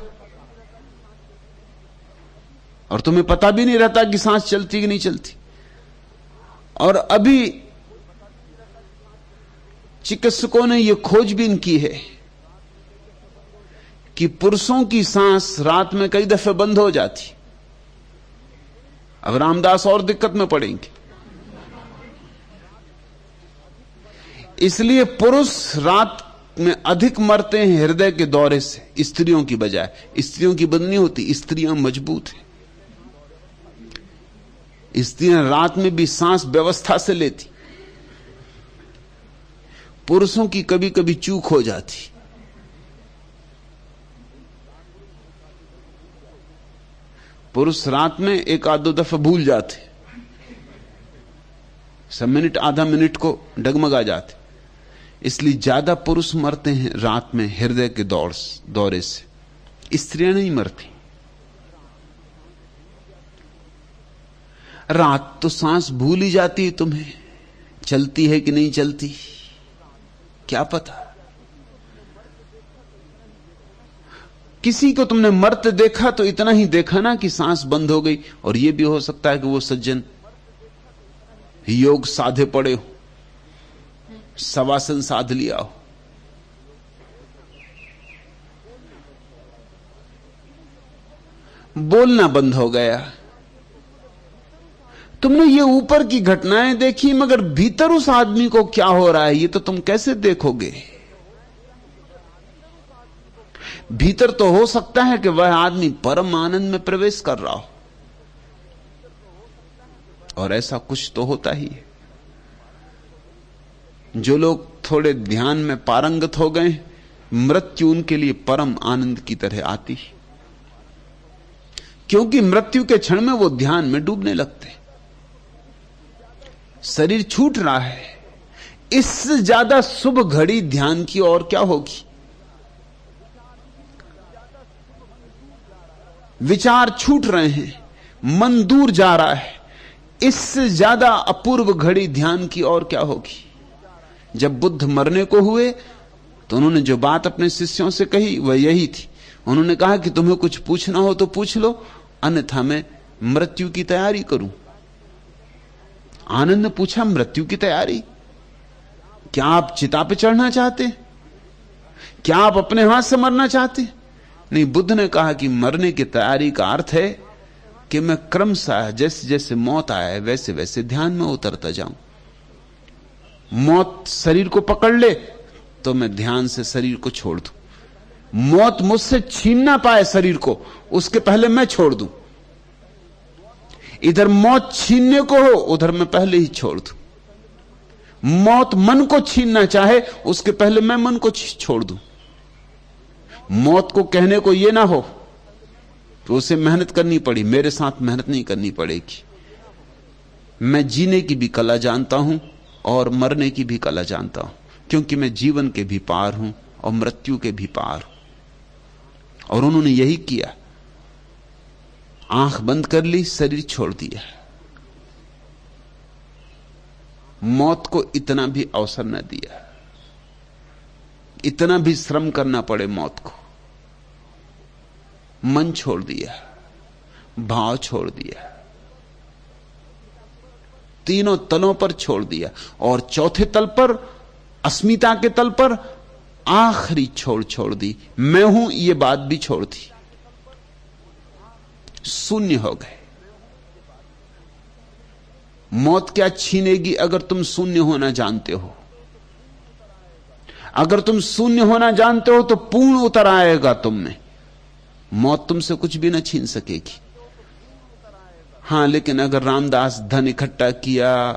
Speaker 2: और तुम्हें पता भी नहीं रहता कि सांस चलती कि नहीं चलती, और अभी चिकित्सकों ने यह खोजबीन की है कि पुरुषों की सांस रात में कई दफे बंद हो जाती। अब रामदास और दिक्कत में पड़ेंगे। इसलिए पुरुष रात में अधिक मरते हैं हृदय के दौरे से स्त्रियों की बजाय। स्त्रियों की बंद नहीं होती, स्त्रियां मजबूत हैं। स्त्रियां रात में भी सांस व्यवस्था से लेती। पुरुषों की कभी कभी चूक हो जाती। पुरुष रात में एक आध दो दफे भूल जाते, सब मिनट आधा मिनट को डगमगा जाते। इसलिए ज्यादा पुरुष मरते हैं रात में हृदय के दौरे से, स्त्रियां नहीं मरती। रात तो सांस भूल ही जाती है तुम्हें, चलती है कि नहीं चलती क्या पता। किसी को तुमने मरते देखा तो इतना ही देखा ना कि सांस बंद हो गई, और यह भी हो सकता है कि वो सज्जन योग साधे पड़े हो, शवासन साध लिया हो। बोलना बंद हो गया। तुमने ये ऊपर की घटनाएं देखी, मगर भीतर उस आदमी को क्या हो रहा है ये तो तुम कैसे देखोगे। भीतर तो हो सकता है कि वह आदमी परम आनंद में प्रवेश कर रहा हो, और ऐसा कुछ तो होता ही है। जो लोग थोड़े ध्यान में पारंगत हो गए, मृत्यु उनके लिए परम आनंद की तरह आती, क्योंकि मृत्यु के क्षण में वो ध्यान में डूबने लगते। शरीर छूट रहा है, इससे ज्यादा शुभ घड़ी ध्यान की और क्या होगी। विचार छूट रहे हैं, मन दूर जा रहा है, इससे ज्यादा अपूर्व घड़ी ध्यान की और क्या होगी। जब बुद्ध मरने को हुए तो उन्होंने जो बात अपने शिष्यों से कही वह यही थी। उन्होंने कहा कि तुम्हें कुछ पूछना हो तो पूछ लो, अन्यथा मैं मृत्यु की तैयारी करूं। आनंद ने पूछा, मृत्यु की तैयारी? क्या आप चिता पे चढ़ना चाहते? क्या आप अपने हाथ से मरना चाहते? नहीं, बुद्ध ने कहा कि मरने की तैयारी का अर्थ है कि मैं क्रमशः जैसे जैसे मौत आए वैसे वैसे ध्यान में उतरता जाऊं। मौत शरीर को पकड़ ले तो मैं ध्यान से शरीर को छोड़ दूं। मौत मुझसे छीन ना पाए शरीर को, उसके पहले मैं छोड़ दूं। इधर मौत छीनने को हो, उधर मैं पहले ही छोड़ दूं। मौत मन को छीनना चाहे, उसके पहले मैं मन को छोड़ दूं। मौत को कहने को यह ना हो तो उसे मेहनत करनी पड़ी, मेरे साथ मेहनत नहीं करनी पड़ेगी। मैं जीने की भी कला जानता हूं और मरने की भी कला जानता हूं, क्योंकि मैं जीवन के भी पार हूं और मृत्यु के भी पार हूं। और उन्होंने यही किया, आंख बंद कर ली, शरीर छोड़ दिया। मौत को इतना भी अवसर न दिया, इतना भी श्रम करना पड़े मौत को। मन छोड़ दिया, भाव छोड़ दिया, तीनों तलों पर छोड़ दिया, और चौथे तल पर, अस्मिता के तल पर आखिरी छोड़ दी। मैं हूं ये बात भी छोड़ दी। शून्य हो गए। मौत क्या छीनेगी अगर तुम शून्य होना जानते हो। अगर तुम शून्य होना जानते हो तो पूर्ण उतर आएगा तुम में। मौत तुमसे कुछ भी ना छीन सकेगी। हां, लेकिन अगर रामदास धन इकट्ठा किया,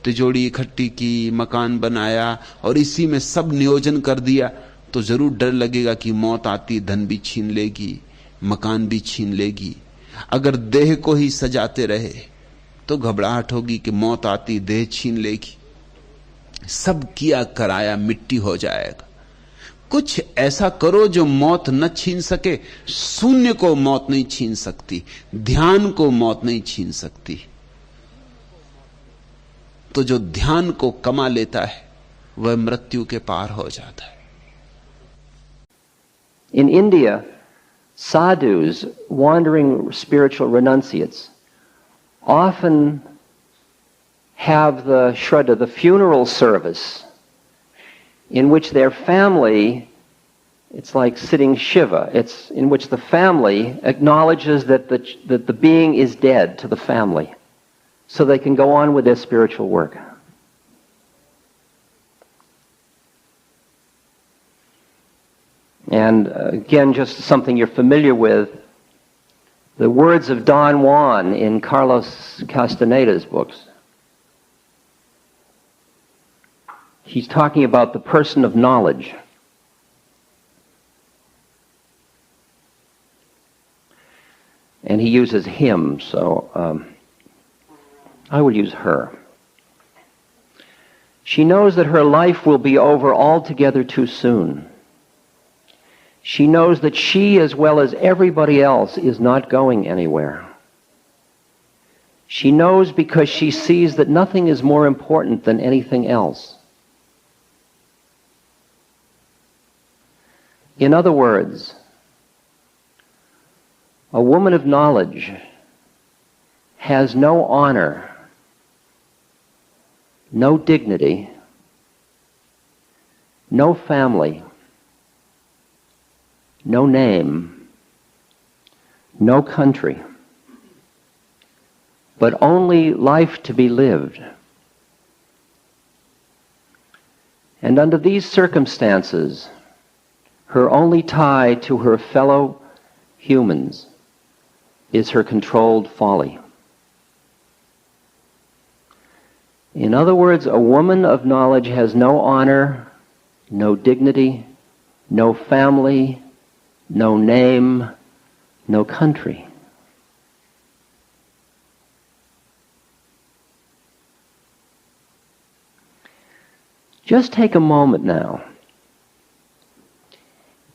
Speaker 2: तिजोरी इकट्ठी की, मकान बनाया और इसी में सब नियोजन कर दिया, तो जरूर डर लगेगा कि मौत आती धन भी छीन लेगी, मकान भी छीन लेगी। अगर देह को ही सजाते रहे तो घबराहट होगी कि मौत आती देह छीन लेगी। सब किया कराया मिट्टी हो जाएगा। कुछ ऐसा करो जो मौत न छीन सके। शून्य को मौत नहीं छीन सकती, ध्यान को मौत नहीं छीन सकती। तो जो ध्यान को कमा लेता है वह मृत्यु के पार हो जाता है।
Speaker 5: In India, sadhus, wandering spiritual renunciates, often have the shraddha, the funeral service, in which their family, it's like sitting Shiva, it's in which the family acknowledges that the being is dead to the family, so they can go on with their spiritual work. And again, just something you're familiar with, the words of Don Juan in Carlos Castaneda's books. He's talking about the person of knowledge. And he uses him, so I would use her. She knows that her life will be over altogether too soon. She knows that she, as well as everybody else, is not going anywhere. She knows because she sees that nothing is more important than anything else. In other words, a woman of knowledge has no honor, no dignity, no family, no name, no country, but only life to be lived. And under these circumstances, her only tie to her fellow humans is her controlled folly. In other words, a woman of knowledge has no honor, no dignity, no family, no name, no country. Just take a moment now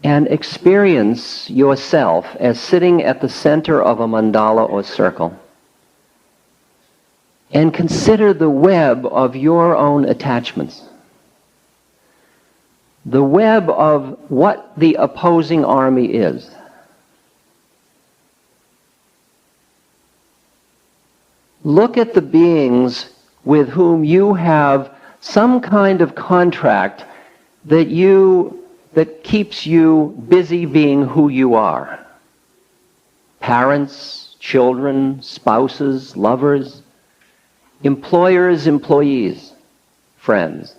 Speaker 5: and experience yourself as sitting at the center of a mandala or circle, and consider the web of your own attachments. The web of what the opposing army is. Look at the beings with whom you have some kind of contract that keeps you busy being who you are. Parents, children, spouses, lovers, employers, employees, friends,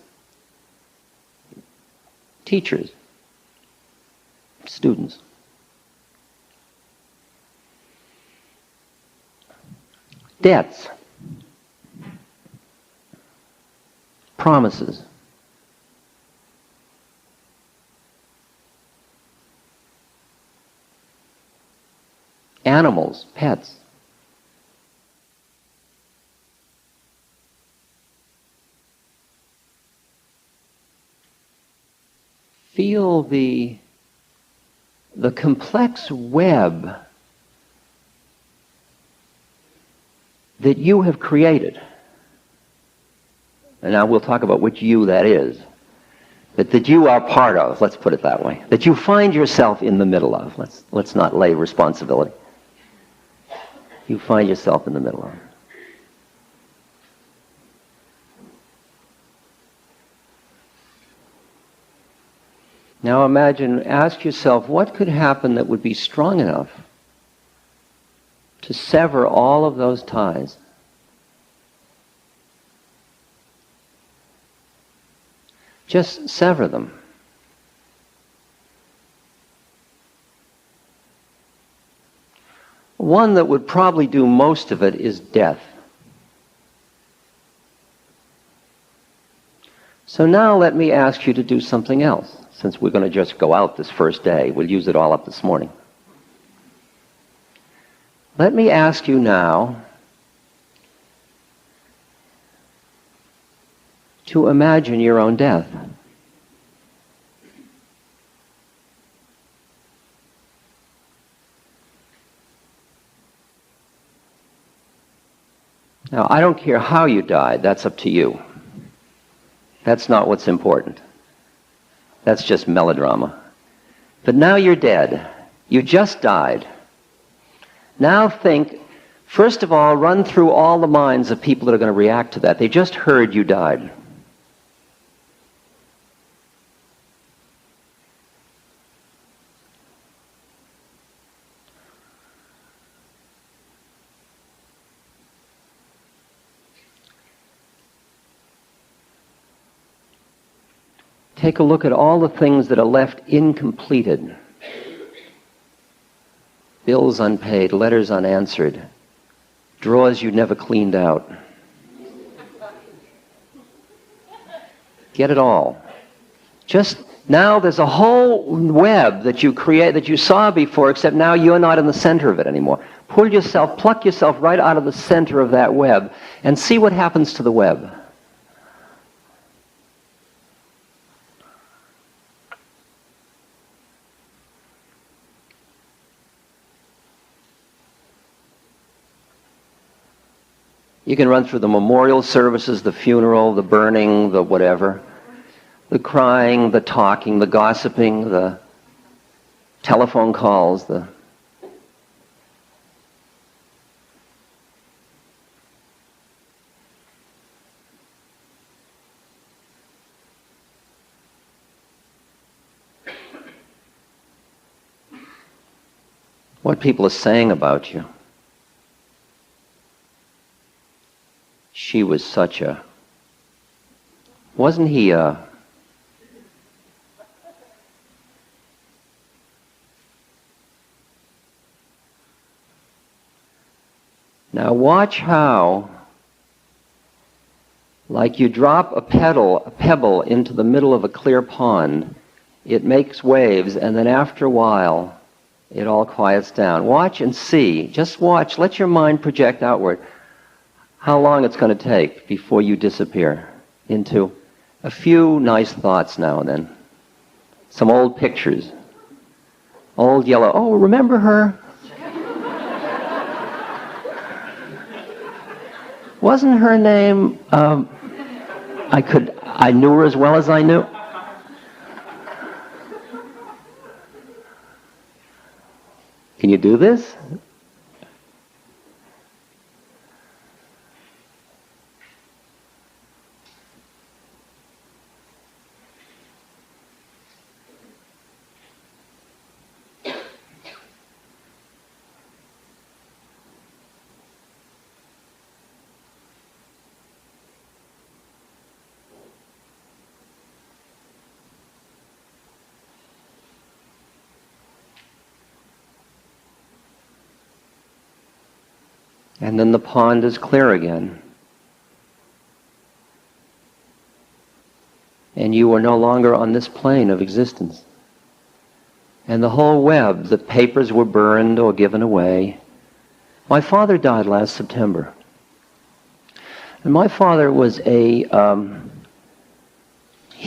Speaker 5: teachers, students. Debts, promises, animals, pets. Feel the complex web that you have created. And now we'll talk about which you that is. That you are part of, let's put it that way. That you find yourself in the middle of. Let's not lay responsibility. You find yourself in the middle of. Now imagine, ask yourself, what could happen that would be strong enough to sever all of those ties? Just sever them. One that would probably do most of it is death. So now let me ask you to do something else. Since we're going to just go out this first day, we'll use it all up this morning. Let me ask you now to imagine your own death. Now, I don't care how you died, that's up to you. That's not what's important. That's just melodrama. But now you're dead. You just died. Now think, first of all, run through all the minds of people that are going to react to that. They just heard you died. Take a look at all the things that are left incompleted. Bills unpaid, letters unanswered, drawers you never cleaned out. Get it all. Just now there's a whole web that you create, that you saw before, except now you're not in the center of it anymore. Pluck yourself right out of the center of that web and see what happens to the web. You can run through the memorial services, the funeral, the burning, the whatever, the crying, the talking, the gossiping, the telephone calls, the... what people are saying about you. She was such a... wasn't he a... Now watch how, like you drop a pebble into the middle of a clear pond, it makes waves, and then after a while, it all quiets down. Watch and see. Just watch. Let your mind project outward how long it's going to take before you disappear into a few nice thoughts now and then. Some old pictures. Old yellow. Oh, remember her? Wasn't her name, I knew her as well as I knew. Can you do this? And then the pond is clear again. And you are no longer on this plane of existence. And the whole web, the papers were burned or given away. My father died last September. And my father was he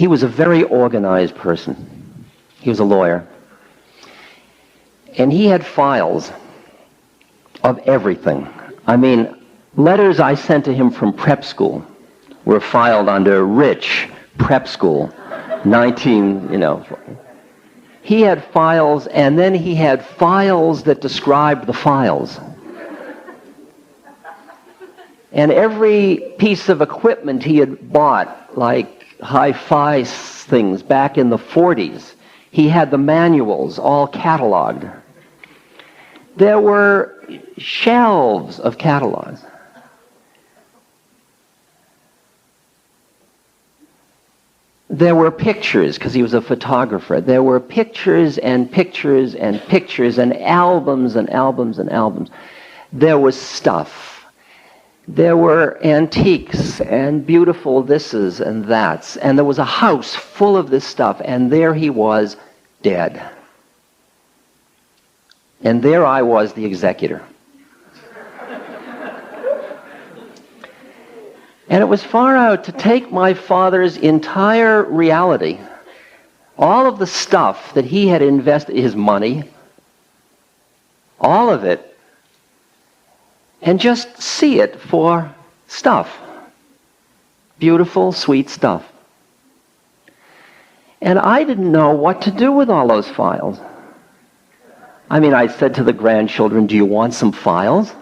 Speaker 5: was a very organized person. He was a lawyer. And he had files of everything. I mean, letters I sent to him from prep school were filed under Rich Prep School, 19, He had files, and then he had files that described the files. And every piece of equipment he had bought, like hi-fi things back in the 40s, he had the manuals all cataloged. There were shelves of catalogs. There were pictures, because he was a photographer. There were pictures and pictures and pictures and albums and albums and albums. There was stuff. There were antiques and beautiful thises and thats. And there was a house full of this stuff. And there he was, dead. And there I was, the executor. And it was far out to take my father's entire reality, all of the stuff that he had invested, his money, all of it, and just see it for stuff. Beautiful, sweet stuff. And I didn't know what to do with all those files. I mean, I said to the grandchildren, "Do you want some files?"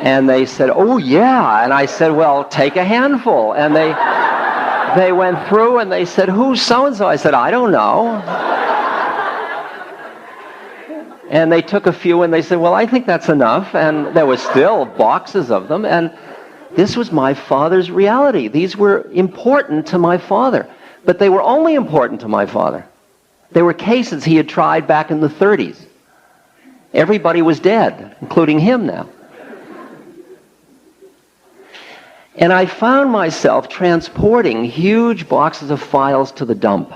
Speaker 5: And they said, "Oh, yeah." And I said, "Well, take a handful." And they went through and they said, "Who's so-and-so?" I said, "I don't know." And they took a few and they said, well, I think that's enough. And there were still boxes of them. And this was my father's reality. These were important to my father. But they were only important to my father. They were cases he had tried back in the 30s. Everybody was dead, including him now. And I found myself transporting huge boxes of files to the dump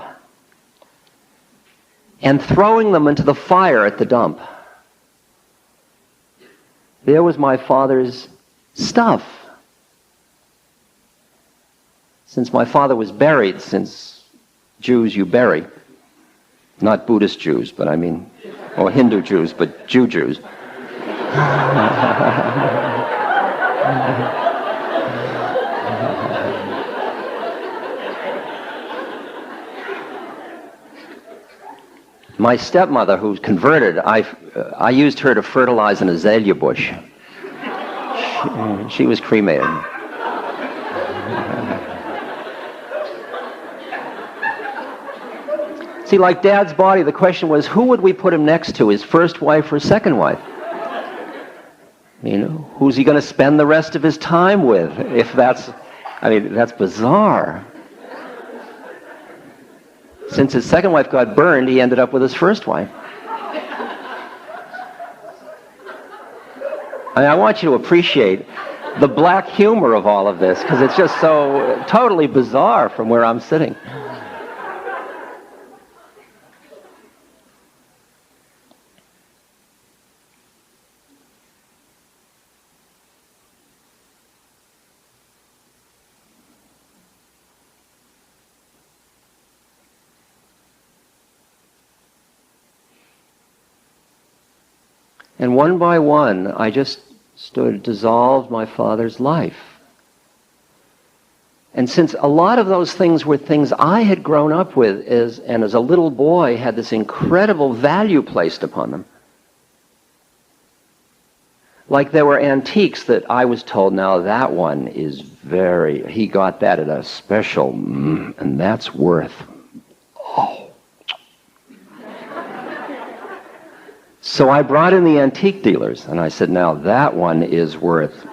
Speaker 5: and throwing them into the fire at the dump. There was my father's stuff. Since my father was buried, since Jews you bury, not Buddhist Jews, but I mean, or Hindu Jews, but Jews. My stepmother, who's converted, I used her to fertilize an azalea bush. She was cremated. See, like Dad's body, the question was, who would we put him next to, his first wife or second wife? You know, who's he going to spend the rest of his time with? If that's, I mean, that's bizarre. Since his second wife got burned, he ended up with his first wife. I mean, I want you to appreciate the black humor of all of this, because it's just so totally bizarre from where I'm sitting. And one by one, I just dissolved my father's life. And since a lot of those things were things I had grown up with, and as a little boy had this incredible value placed upon them, like there were antiques that I was told, now that one is he got that at a special, and that's worth, oh. So I brought in the antique dealers, and I said, now that one is worth.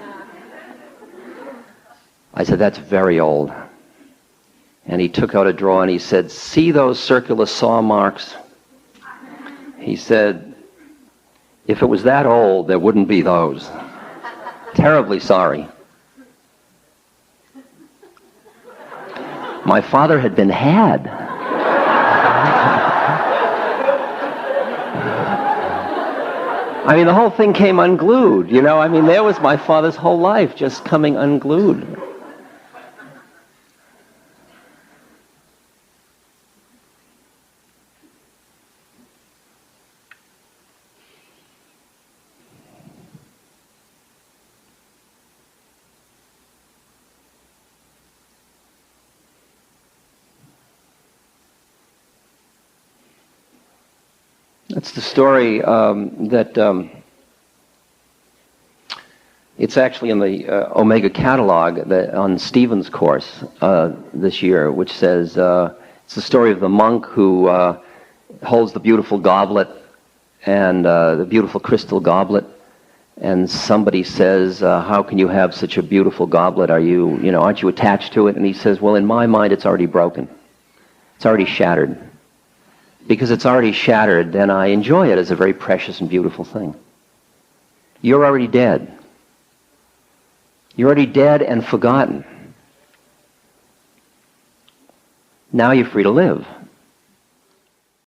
Speaker 5: I said, that's very old. And he took out a drawer and he said, see those circular saw marks? He said, if it was that old, there wouldn't be those. Terribly sorry. My father had been had. I mean, the whole thing came unglued, you know? I mean, there was my father's whole life just coming unglued. That's the story it's actually in the Omega catalog on Stephen's course this year, which says it's the story of the monk who holds the beautiful goblet and the beautiful crystal goblet, and somebody says, how can you have such a beautiful goblet? Aren't you attached to it? And he says, well, in my mind, it's already broken. It's already shattered. Because it's already shattered, then I enjoy it as a very precious and beautiful thing. You're already dead. You're already dead and forgotten. Now you're free to live.